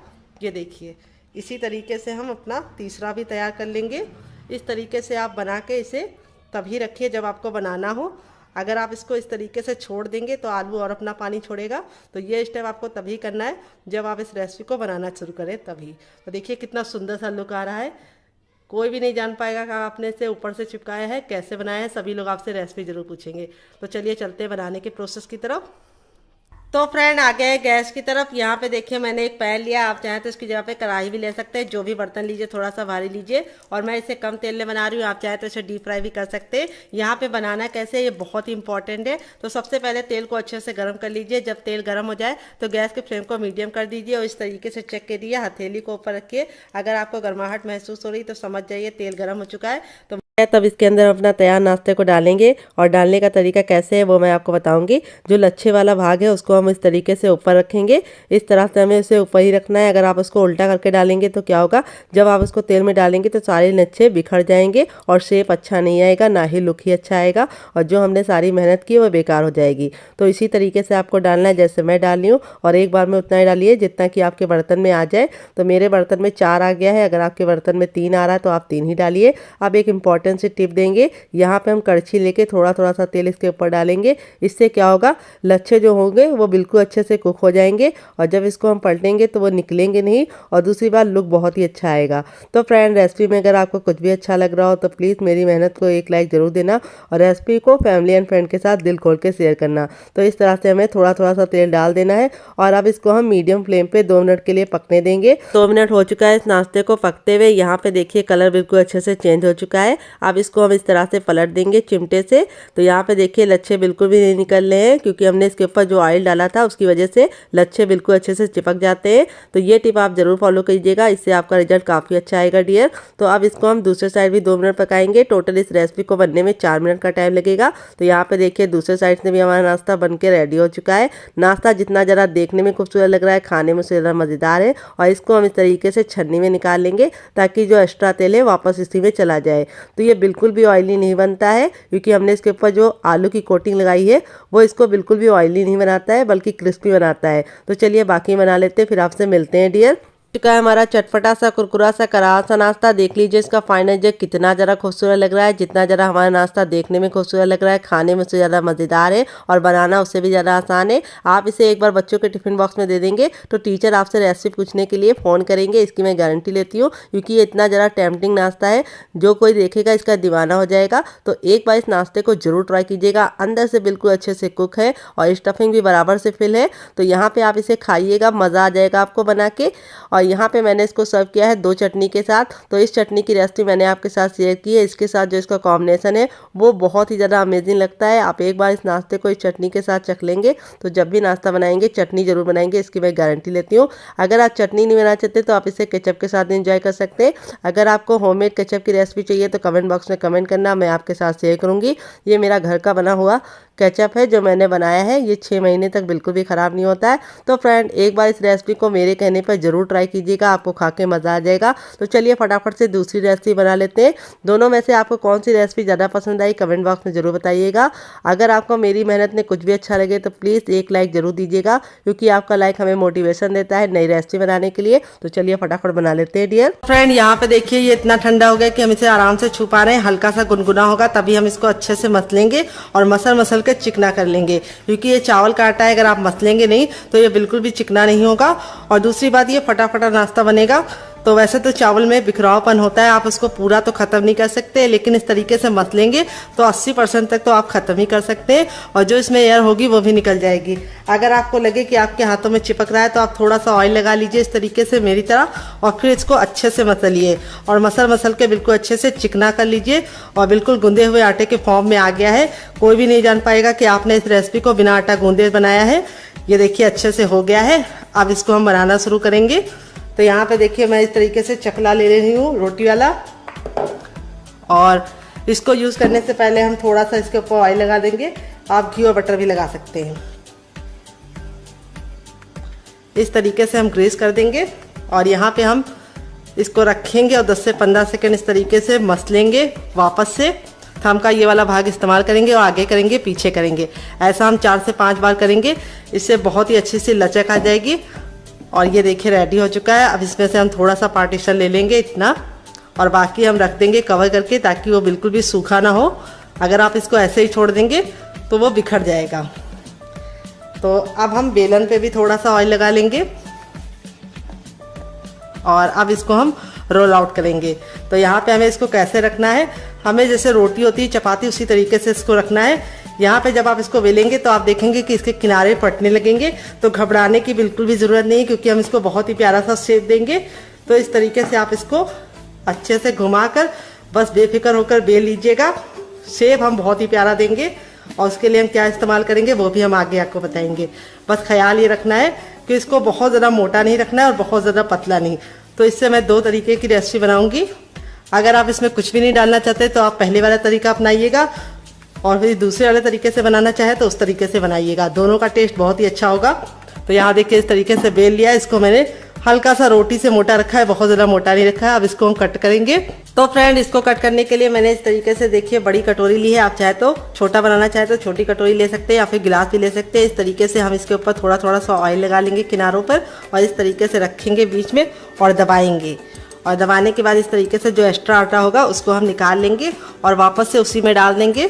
ये देखिए इसी तरीके से हम अपना तीसरा भी तैयार कर लेंगे। इस तरीके से आप बना के इसे तभी रखिए जब आपको बनाना हो। अगर आप इसको इस तरीके से छोड़ देंगे तो आलू और अपना पानी छोड़ेगा। तो ये स्टेप आपको तभी करना है जब आप इस रेसिपी को बनाना शुरू करें तभी। तो देखिए कितना सुंदर सा लुक आ रहा है। कोई भी नहीं जान पाएगा कि आपने इसे ऊपर से चिपकाया है, कैसे बनाया है। सभी लोग आपसे रेसिपी जरूर पूछेंगे। तो चलिए चलते हैं बनाने के प्रोसेस की तरफ। तो फ्रेंड आ गए गैस की तरफ। यहाँ पे देखिए मैंने एक पैन लिया, आप चाहें तो इसकी जगह पे कढ़ाई भी ले सकते हैं। जो भी बर्तन लीजिए थोड़ा सा भारी लीजिए और मैं इसे कम तेल में बना रही हूँ। आप चाहे तो इसे डीप फ्राई भी कर सकते हैं। यहाँ पे बनाना कैसे ये बहुत ही इंपॉर्टेंट है। तो सबसे पहले तेल को अच्छे से गर्म कर लीजिए। जब तेल गर्म हो जाए तो गैस के फ्लेम को मीडियम कर दीजिए और इस तरीके से चेक करिए, हथेली को ऊपर रखिए। अगर आपको गर्माहट महसूस हो रही तो समझ जाइए तेल गर्म हो चुका है। तो तब इसके अंदर अपना तैयार नाश्ते को डालेंगे और डालने का तरीका कैसे है वो मैं आपको बताऊंगी। जो लच्छे वाला भाग है उसको हम इस तरीके से ऊपर रखेंगे। इस तरह से हमें उसे ऊपर ही रखना है। अगर आप उसको उल्टा करके डालेंगे तो क्या होगा, जब आप उसको तेल में डालेंगे तो सारे लच्छे बिखर जाएंगे और शेप अच्छा नहीं आएगा, ना ही लुक ही अच्छा आएगा और जो हमने सारी मेहनत की वो बेकार हो जाएगी। तो इसी तरीके से आपको डालना है जैसे मैं डाल रही हूँ और एक बार में उतना ही डालिए जितना कि आपके बर्तन में आ जाए। तो मेरे बर्तन में 4 आ गया है, अगर आपके बर्तन में 3 आ रहा है तो आप 3 ही डालिए। अब एक इम्पॉर्टेंट सी टिप देंगे, यहाँ पे हम कड़छी लेके थोड़ा थोड़ा सा तेल इसके ऊपर डालेंगे। इससे क्या होगा, लच्छे जो होंगे वो बिल्कुल अच्छे से कुक हो जाएंगे और जब इसको हम पलटेंगे तो वो निकलेंगे नहीं और दूसरी बार लुक बहुत ही अच्छा आएगा। तो फ्रेंड रेसिपी में अगर आपको कुछ भी अच्छा लग रहा हो तो प्लीज़ मेरी मेहनत को एक लाइक ज़रूर देना और रेसिपी को फैमिली एंड फ्रेंड के साथ दिल खोल के शेयर करना। तो इस तरह से हमें थोड़ा थोड़ा सा तेल डाल देना है और अब इसको हम मीडियम फ्लेम पे 2 मिनट के लिए पकने देंगे। 2 मिनट हो चुका है इस नाश्ते को पकते हुए। यहाँ पे देखिए कलर बिल्कुल अच्छे से चेंज हो चुका है। अब इसको हम इस तरह से पलट देंगे चिमटे से। तो यहाँ पे देखिए लच्छे बिल्कुल भी नहीं निकल रहे हैं क्योंकि हमने इसके ऊपर जो ऑयल डाला था उसकी वजह से लच्छे बिल्कुल अच्छे से चिपक जाते हैं। तो ये टिप आप जरूर फॉलो कीजिएगा, इससे आपका रिजल्ट काफ़ी अच्छा आएगा डियर। तो अब इसको हम दूसरे साइड भी 2 मिनट पकाएंगे। टोटल इस रेसिपी को बनने में 4 मिनट का टाइम लगेगा। तो यहाँ पे देखिए दूसरे साइड से भी हमारा नाश्ता बन के रेडी हो चुका है। नाश्ता जितना ज़रा देखने में खूबसूरत लग रहा है खाने में उससे ज़्यादा मज़ेदार है और इसको हम इस तरीके से छन्नी में निकाल लेंगे ताकि जो एक्स्ट्रा तेल है वापस इसी में चला जाए। तो ये बिल्कुल भी ऑयली नहीं बनता है क्योंकि हमने इसके ऊपर जो आलू की कोटिंग लगाई है वो इसको बिल्कुल भी ऑयली नहीं बनाता है बल्कि क्रिस्पी बनाता है। तो चलिए बाकी बना लेते हैं, फिर आपसे मिलते हैं डियर। चुका है हमारा चटपटा सा कुरकुरा सा करारा सा नाश्ता। देख लीजिए इसका फाइनल जग कितना ज़रा खूबसूरत लग रहा है। जितना ज़रा हमारा नाश्ता देखने में खूबसूरत लग रहा है खाने में उससे ज़्यादा मज़ेदार है और बनाना उससे भी ज़्यादा आसान है। आप इसे एक बार बच्चों के टिफ़िन बॉक्स में दे देंगे तो टीचर आपसे रेसिपी पूछने के लिए फ़ोन करेंगे, इसकी मैं गारंटी लेती हूँ क्योंकि ये इतना ज़रा टेम्पटिंग नाश्ता है, जो कोई देखेगा इसका दीवाना हो जाएगा। तो एक बार इस नाश्ते को जरूर ट्राई कीजिएगा। अंदर से बिल्कुल अच्छे से कुक है और स्टफिंग भी बराबर से फिल है। तो यहाँ पर आप इसे खाइएगा, मज़ा आ जाएगा आपको बना के। और यहाँ पर मैंने को सर्व किया है 2 चटनी के साथ। तो इस चटनी की रेसिपी मैंने आपके साथ शेयर की है। इसके साथ जो इसका कॉम्बिनेशन है वो बहुत ही ज़्यादा अमेजिंग लगता है। आप एक बार इस नाश्ते को इस चटनी के साथ चख लेंगे तो जब भी नाश्ता बनाएंगे चटनी जरूर बनाएंगे, इसकी मैं गारंटी लेती हूँ। अगर आप चटनी नहीं बनाना चाहते तो आप इसे केचप के साथ एंजॉय कर सकते हैं। अगर आपको होममेड केचप की रेसिपी चाहिए तो कमेंट बॉक्स में कमेंट करना, मैं आपके साथ शेयर करूँगी। ये मेरा घर का बना हुआ केचप है जो मैंने बनाया है, ये 6 महीने तक बिल्कुल भी ख़राब नहीं होता है। तो फ्रेंड एक बार इस रेसिपी को मेरे कहने पर ज़रूर ट्राई कीजिएगा, आपको खा के मज़ा आ जाएगा। तो चलिए फटाफट से दूसरी रेसिपी बना लेते हैं। दोनों में से आपको कौन सी रेसिपी ज़्यादा पसंद आई कमेंट बॉक्स में ज़रूर बताइएगा। अगर आपको मेरी मेहनत में कुछ भी अच्छा लगे तो प्लीज़ एक लाइक ज़रूर दीजिएगा, क्योंकि आपका लाइक हमें मोटिवेशन देता है नई रेसिपी बनाने के लिए। तो चलिए फटाफट बना लेते हैं डियर फ्रेंड। यहाँ पे देखिए ये इतना ठंडा हो गया कि हम इसे आराम से छू पा रहे हैं। हल्का सा गुनगुना होगा तभी हम इसको अच्छे से मसलेंगे और मसल के चिकना कर लेंगे, क्योंकि ये चावल का आटा है, अगर आप मसलेंगे नहीं तो ये बिल्कुल भी चिकना नहीं होगा। और दूसरी बात, ये फटाफट नाश्ता बनेगा। तो वैसे तो चावल में बिखरावपन होता है, आप उसको पूरा तो ख़त्म नहीं कर सकते, लेकिन इस तरीके से मसलेंगे तो 80% तक तो आप ख़त्म ही कर सकते हैं, और जो इसमें एयर होगी वो भी निकल जाएगी। अगर आपको लगे कि आपके हाथों में चिपक रहा है तो आप थोड़ा सा ऑयल लगा लीजिए इस तरीके से मेरी तरह, और फिर इसको अच्छे से मसलिए और मसल के बिल्कुल अच्छे से चिकना कर लीजिए। और बिल्कुल गूंदे हुए आटे के फॉर्म में आ गया है, कोई भी नहीं जान पाएगा कि आपने इस रेसिपी को बिना आटा गूंदे बनाया है। ये देखिए अच्छे से हो गया है। अब इसको हम बनाना शुरू करेंगे। तो यहाँ पे देखिए मैं इस तरीके से चकला ले रही हूँ रोटी वाला, और इसको यूज़ करने से पहले हम थोड़ा सा इसके ऊपर ऑयल लगा देंगे। आप घी और बटर भी लगा सकते हैं। इस तरीके से हम ग्रीस कर देंगे और यहाँ पे हम इसको रखेंगे और 10 से 15 सेकंड इस तरीके से मसलेंगे। वापस से थंब का ये वाला भाग इस्तेमाल करेंगे और आगे करेंगे पीछे करेंगे। ऐसा हम 4 से 5 बार करेंगे, इससे बहुत ही अच्छी सी लचक आ जाएगी। और ये देखिए रेडी हो चुका है। अब इसमें से हम थोड़ा सा पार्टीशन ले लेंगे इतना, और बाकी हम रख देंगे कवर करके, ताकि वो बिल्कुल भी सूखा ना हो। अगर आप इसको ऐसे ही छोड़ देंगे तो वो बिखर जाएगा। तो अब हम बेलन पे भी थोड़ा सा ऑयल लगा लेंगे और अब इसको हम रोल आउट करेंगे। तो यहाँ पे हमें इसको कैसे रखना है, हमें जैसे रोटी होती है चपाती उसी तरीके से इसको रखना है। यहाँ पे जब आप इसको बेलेंगे तो आप देखेंगे कि इसके किनारे फटने लगेंगे, तो घबराने की बिल्कुल भी ज़रूरत नहीं, क्योंकि हम इसको बहुत ही प्यारा सा शेप देंगे। तो इस तरीके से आप इसको अच्छे से घुमाकर बस बेफिक्र होकर बेल लीजिएगा। शेप हम बहुत ही प्यारा देंगे, और उसके लिए हम क्या इस्तेमाल करेंगे वो भी हम आगे आपको बताएंगे। बस ख्याल ये रखना है कि इसको बहुत ज़्यादा मोटा नहीं रखना है और बहुत ज़्यादा पतला नहीं। तो इससे मैं 2 तरीके की रेसिपी बनाऊंगी। अगर आप इसमें कुछ भी नहीं डालना चाहते तो आप पहले वाला तरीका अपनाइएगा, और फिर दूसरे वाले तरीके से बनाना चाहे तो उस तरीके से बनाइएगा। दोनों का टेस्ट बहुत ही अच्छा होगा। तो यहाँ देखिए इस तरीके से बेल लिया। इसको मैंने हल्का सा रोटी से मोटा रखा है, बहुत ज़्यादा मोटा नहीं रखा है। अब इसको हम कट करेंगे। तो फ्रेंड इसको कट करने के लिए मैंने इस तरीके से देखिए बड़ी कटोरी ली है। आप चाहे तो छोटा बनाना चाहे तो छोटी कटोरी ले सकते हैं, या फिर गिलास भी ले सकते हैं। इस तरीके से हम इसके ऊपर थोड़ा थोड़ा सा ऑयल लगा लेंगे किनारों पर, और इस तरीके से रखेंगे बीच में और दबाएंगे। और दबाने के बाद इस तरीके से जो एक्स्ट्रा आटा होगा उसको हम निकाल लेंगे और वापस से उसी में डाल देंगे।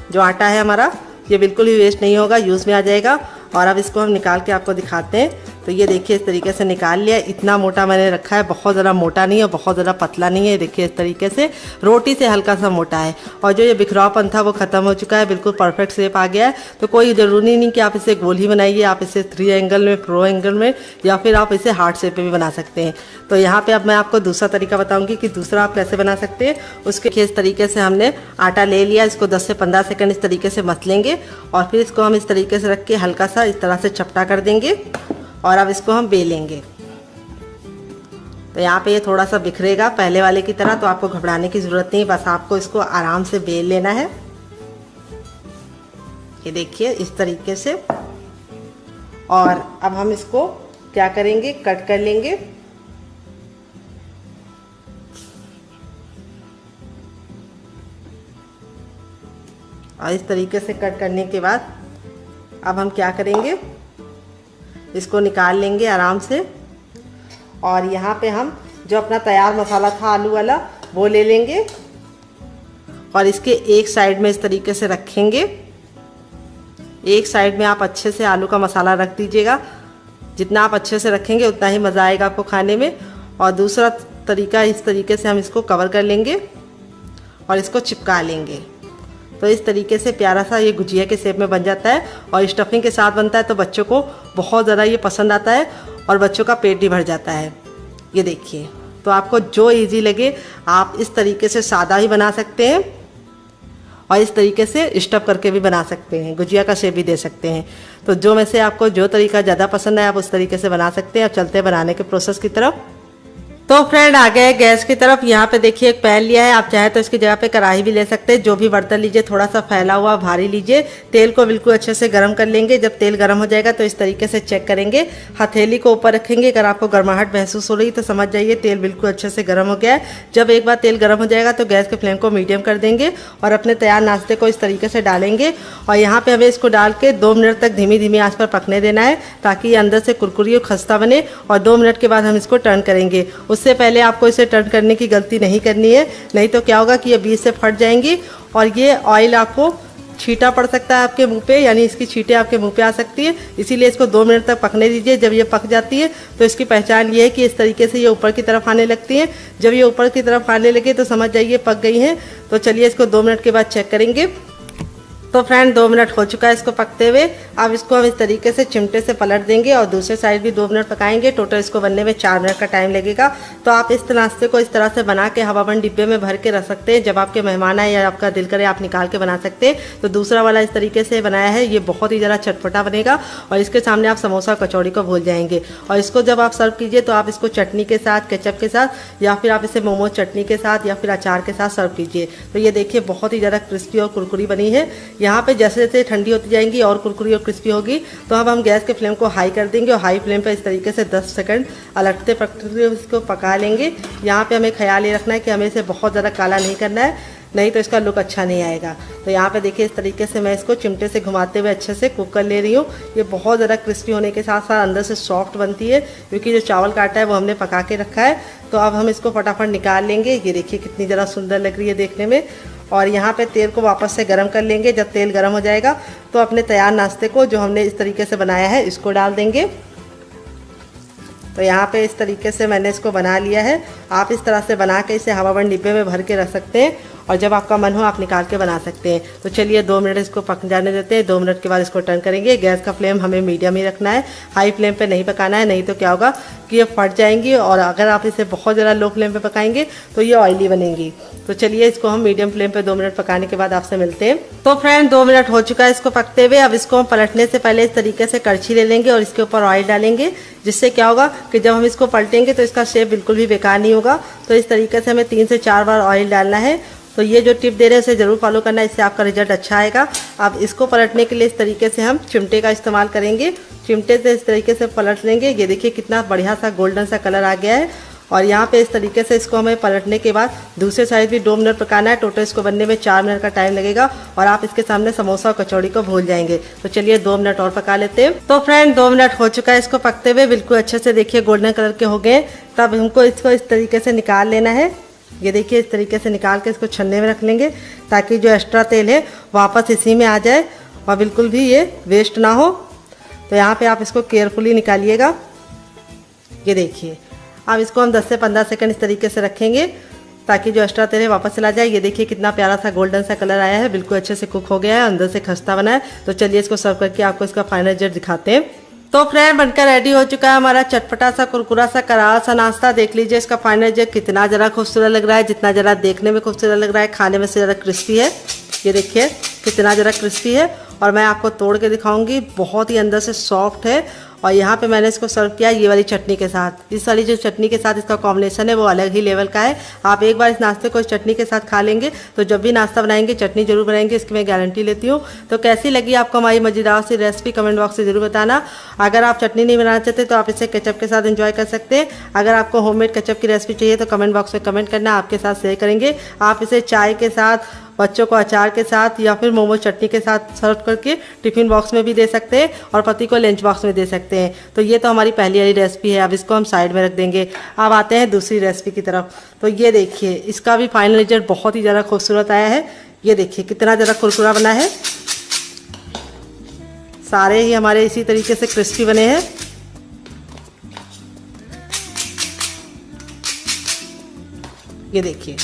जो आटा है हमारा ये बिल्कुल भी वेस्ट नहीं होगा, यूज़ में आ जाएगा। और अब इसको हम निकाल के आपको दिखाते हैं। तो ये देखिए इस तरीके से निकाल लिया। इतना मोटा मैंने रखा है, बहुत ज़्यादा मोटा नहीं है, बहुत ज़्यादा पतला नहीं है। देखिए इस तरीके से रोटी से हल्का सा मोटा है, और जो ये बिखरावपन था वो ख़त्म हो चुका है। बिल्कुल परफेक्ट शेप आ गया है। तो कोई ज़रूरी नहीं कि आप इसे गोल ही बनाइए, आप इसे 3 एंगल में, प्रो एंगल में, या फिर आप इसे हार्ट शेप में भी बना सकते हैं। तो यहाँ पर अब मैं आपको दूसरा तरीका बताऊँगी कि दूसरा आप कैसे बना सकते हैं। उसके इस तरीके से हमने आटा ले लिया, इसको 10 से 15 सेकंड इस तरीके से मसलेंगे, और फिर इसको हम इस तरीके से रख के हल्का सा इस तरह से चपटा कर देंगे, और अब इसको हम बेलेंगे। तो यहाँ पे ये थोड़ा सा बिखरेगा पहले वाले की तरह, तो आपको घबराने की ज़रूरत नहीं, बस आपको इसको आराम से बेल लेना है। ये देखिए इस तरीके से। और अब हम इसको क्या करेंगे, कट कर लेंगे। और इस तरीके से कट करने के बाद अब हम क्या करेंगे, इसको निकाल लेंगे आराम से। और यहाँ पे हम जो अपना तैयार मसाला था आलू वाला वो ले लेंगे, और इसके एक साइड में इस तरीके से रखेंगे। एक साइड में आप अच्छे से आलू का मसाला रख दीजिएगा। जितना आप अच्छे से रखेंगे उतना ही मज़ा आएगा आपको खाने में। और दूसरा तरीका, इस तरीके से हम इसको कवर कर लेंगे और इसको चिपका लेंगे। तो इस तरीके से प्यारा सा ये गुजिया के शेप में बन जाता है, और स्टफिंग के साथ बनता है तो बच्चों को बहुत ज़्यादा ये पसंद आता है, और बच्चों का पेट भी भर जाता है। ये देखिए, तो आपको जो इजी लगे आप इस तरीके से सादा ही बना सकते हैं, और इस तरीके से स्टफ करके भी बना सकते हैं, गुजिया का शेप भी दे सकते हैं। तो जो में से आपको जो तरीका ज़्यादा पसंद है आप उस तरीके से बना सकते हैं। अब चलते हैं बनाने के प्रोसेस की तरफ। तो फ्रेंड आ गए गैस की तरफ। यहाँ पे देखिए एक पैन लिया है, आप चाहे तो इसकी जगह पे कढ़ाई भी ले सकते हैं। जो भी बर्तन लीजिए थोड़ा सा फैला हुआ भारी लीजिए। तेल को बिल्कुल अच्छे से गर्म कर लेंगे। जब तेल गर्म हो जाएगा तो इस तरीके से चेक करेंगे, हथेली को ऊपर रखेंगे। अगर आपको गर्माहट महसूस हो रही तो समझ जाइए तेल बिल्कुल अच्छे से गर्म हो गया है। जब एक बार तेल गर्म हो जाएगा तो गैस के फ्लेम को मीडियम कर देंगे और अपने तैयार नाश्ते को इस तरीके से डालेंगे। और यहाँ पे हमें इसको डाल के 2 मिनट तक धीमी धीमी आंच पर पकने देना है, ताकि ये अंदर से कुरकुरी और खस्ता बने। और 2 मिनट के बाद हम इसको टर्न करेंगे। उससे पहले आपको इसे टर्न करने की गलती नहीं करनी है, नहीं तो क्या होगा कि ये बीच से फट जाएंगी और ये ऑयल आपको छींटा पड़ सकता है आपके मुंह पे, यानी इसकी छींटे आपके मुंह पे आ सकती है। इसीलिए इसको 2 मिनट तक पकने दीजिए। जब ये पक जाती है तो इसकी पहचान ये है कि इस तरीके से ये ऊपर की तरफ आने लगती है। जब ये ऊपर की तरफ आने लगे तो समझ जाइए पक गई हैं। तो चलिए इसको 2 मिनट के बाद चेक करेंगे। तो फ्रेंड 2 मिनट हो चुका है इसको पकते हुए। अब इसको हम इस तरीके से चिमटे से पलट देंगे और दूसरे साइड भी 2 मिनट पकाएंगे। टोटल इसको बनने में 4 मिनट का टाइम लगेगा। तो आप इस नाश्ते को इस तरह से बना के हवाबंद डिब्बे में भर के रख सकते हैं। जब आपके मेहमान आए या आपका दिल करे आप निकाल के बना सकते हैं। तो दूसरा वाला इस तरीके से बनाया है, ये बहुत ही ज़्यादा चटपटा बनेगा और इसके सामने आप समोसा कचौड़ी को भूल जाएंगे। और इसको जब आप सर्व कीजिए तो आप इसको चटनी के साथ, केचप के साथ, या फिर आप इसे मोमोज चटनी के साथ या फिर अचार के साथ सर्व कीजिए। तो ये देखिए बहुत ही ज़्यादा क्रिस्पी और कुरकुरी बनी है। यहाँ पे जैसे जैसे ठंडी होती जाएंगी और कुरकुरी और क्रिस्पी होगी। तो अब हम गैस के फ्लेम को हाई कर देंगे और हाई फ्लेम पर इस तरीके से 10 सेकंड अलटते पकते इसको पका लेंगे। यहाँ पे हमें ख्याल ये रखना है कि हमें इसे बहुत ज़्यादा काला नहीं करना है, नहीं तो इसका लुक अच्छा नहीं आएगा। तो यहाँ पे देखिए इस तरीके से मैं इसको चिमटे से घुमाते हुए अच्छे से कुक कर ले रही हूँ। ये बहुत ज़्यादा क्रिस्पी होने के साथ साथ अंदर से सॉफ्ट बनती है, क्योंकि जो चावल काटा है वो हमने पका के रखा है। तो अब हम इसको फटाफट निकाल लेंगे। ये देखिए कितनी ज़्यादा सुंदर लग रही है देखने में। और यहाँ पे तेल को वापस से गर्म कर लेंगे। जब तेल गर्म हो जाएगा तो अपने तैयार नाश्ते को जो हमने इस तरीके से बनाया है इसको डाल देंगे। तो यहाँ पे इस तरीके से मैंने इसको बना लिया है। आप इस तरह से बना के इसे हवाबंद डिब्बे में भर के रख सकते हैं और जब आपका मन हो आप निकाल के बना सकते हैं। तो चलिए 2 मिनट इसको पक जाने देते हैं। 2 मिनट के बाद इसको टर्न करेंगे। गैस का फ्लेम हमें मीडियम ही रखना है, हाई फ्लेम पे नहीं पकाना है, नहीं तो क्या होगा कि ये फट जाएंगी। और अगर आप इसे बहुत ज़्यादा लो फ्लेम पे पकाएंगे तो ये ऑयली बनेंगी। तो चलिए इसको हम मीडियम फ्लेम पे 2 मिनट पकाने के बाद आपसे मिलते हैं। तो फ्रेंड 2 मिनट हो चुका है इसको पकते हुए। अब इसको हम पलटने से पहले इस तरीके से कड़छी ले लेंगे और इसके ऊपर ऑयल डालेंगे, जिससे क्या होगा कि जब हम इसको पलटेंगे तो इसका शेप बिल्कुल भी बेकार नहीं होगा। तो इस तरीके से हमें 3 से 4 बार ऑयल डालना है। तो ये जो टिप दे रहे हैं उसे ज़रूर फॉलो करना, इससे आपका रिजल्ट अच्छा आएगा। अब इसको पलटने के लिए इस तरीके से हम चिमटे का इस्तेमाल करेंगे। चिमटे से इस तरीके से पलट लेंगे। ये देखिए कितना बढ़िया सा गोल्डन सा कलर आ गया है। और यहाँ पे इस तरीके से इसको हमें पलटने के बाद दूसरे साइड भी 2 मिनट पकाना है। टोटल इसको बनने में 4 मिनट का टाइम लगेगा और आप इसके सामने समोसा और कचौड़ी को भूल जाएंगे। तो चलिए 2 मिनट और पका लेते हैं। तो फ्रेंड 2 मिनट हो चुका है इसको पकते हुए। बिल्कुल अच्छे से देखिए गोल्डन कलर के हो गए। तब हमको इसको इस तरीके से निकाल लेना है। ये देखिए इस तरीके से निकाल के इसको छन्ने में रख लेंगे, ताकि जो एक्स्ट्रा तेल है वापस इसी में आ जाए और बिल्कुल भी ये वेस्ट ना हो। तो यहाँ पे आप इसको केयरफुली निकालिएगा। ये देखिए अब इसको हम 10 से 15 सेकंड इस तरीके से रखेंगे, ताकि जो एक्स्ट्रा तेल है वापस चला जाए। ये देखिए कितना प्यारा सा गोल्डन सा कलर आया है, बिल्कुल अच्छे से कुक हो गया है, अंदर से खस्ता बना है। तो चलिए इसको सर्व करके आपको इसका फाइनल रिजल्ट दिखाते हैं। तो फ्रेंड बनकर रेडी हो चुका है हमारा चटपटा सा कुरकुरा सा करारा सा नाश्ता। देख लीजिए इसका फाइनल रिजल्ट कितना ज़रा खूबसूरत लग रहा है, जितना ज़रा देखने में खूबसूरत लग रहा है, खाने में से ज़्यादा क्रिस्पी है। ये देखिए कितना ज़रा क्रिस्पी है और मैं आपको तोड़ के दिखाऊंगी। बहुत ही अंदर से सॉफ्ट है। और यहाँ पे मैंने इसको सर्व किया ये वाली चटनी के साथ। इस वाली जो चटनी के साथ इसका कॉम्बिनेशन है वो अलग ही लेवल का है। आप एक बार इस नाश्ते को इस चटनी के साथ खा लेंगे तो जब भी नाश्ता बनाएंगे चटनी जरूर बनाएंगे, इसकी मैं गारंटी लेती हूँ। तो कैसी लगी आपको हमारी मजेदार सी रेसिपी कमेंट बॉक्स से जरूर बताना। अगर आप चटनी नहीं बनाना चाहते तो आप इसे केचप के साथ एंजॉय कर सकते हैं। अगर आपको होममेड केचप की रेसिपी चाहिए तो कमेंट बॉक्स में कमेंट करना, आपके साथ शेयर करेंगे। आप इसे चाय के साथ, बच्चों को अचार के साथ या फिर मोमो चटनी के साथ सर्व करके टिफ़िन बॉक्स में भी दे सकते हैं और पति को लंच बॉक्स में दे सकते हैं। तो ये तो हमारी पहली वाली रेसिपी है, अब इसको हम साइड में रख देंगे। अब आते हैं दूसरी रेसिपी की तरफ। तो ये देखिए इसका भी फाइनल रिजल्ट बहुत ही ज़्यादा खूबसूरत आया है। ये देखिए कितना ज़्यादा कुरकुरा बना है। सारे ही हमारे इसी तरीके से क्रिस्पी बने हैं। ये देखिए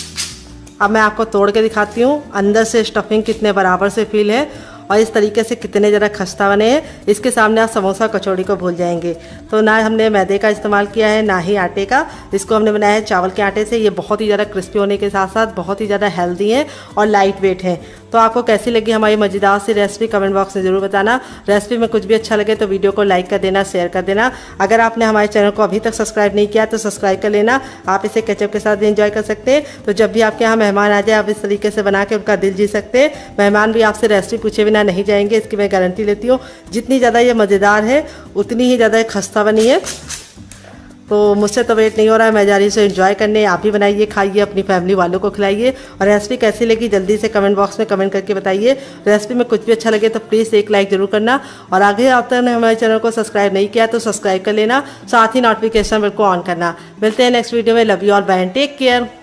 अब मैं आपको तोड़ के दिखाती हूँ अंदर से स्टफिंग कितने बराबर से फील है और इस तरीके से कितने ज़रा खस्ता बने हैं। इसके सामने आप समोसा कचौड़ी को भूल जाएंगे। तो ना हमने मैदे का इस्तेमाल किया है ना ही आटे का, इसको हमने बनाया है चावल के आटे से। ये बहुत ही ज़्यादा क्रिस्पी होने के साथ साथ बहुत ही ज़्यादा हेल्दी हैं और लाइट वेट हैं। तो आपको कैसी लगी हमारी मज़ेदार सी रेसिपी कमेंट बॉक्स में ज़रूर बताना। रेसिपी में कुछ भी अच्छा लगे तो वीडियो को लाइक कर देना, शेयर कर देना। अगर आपने हमारे चैनल को अभी तक सब्सक्राइब नहीं किया तो सब्सक्राइब कर लेना। आप इसे केचप के साथ भी एंजॉय कर सकते हैं। तो जब भी आपके यहाँ मेहमान आ जाए आप इस तरीके से बना के उनका दिल जीत सकते हैं। मेहमान भी आपसे रेसिपी पूछे बिना नहीं जाएंगे, इसकी मैं गारंटी लेती हूँ। जितनी ज़्यादा ये मज़ेदार है उतनी ही ज़्यादा खस्ता बनी है। तो मुझसे तो वेट नहीं हो रहा है, मैं जा रही हूँ इसे एंजॉय करने। आप भी बनाइए, खाइए, अपनी फैमिली वालों को खिलाइए। और रेसिपी कैसी लगी जल्दी से कमेंट बॉक्स में कमेंट करके बताइए। रेसिपी में कुछ भी अच्छा लगे तो प्लीज़ एक लाइक जरूर करना। और आगे आप तक हमारे चैनल को सब्सक्राइब नहीं किया तो सब्सक्राइब कर लेना, साथ ही नोटिफिकेशन बिल को ऑन करना। मिलते हैं नेक्स्ट वीडियो में। Love you all, bye and take care.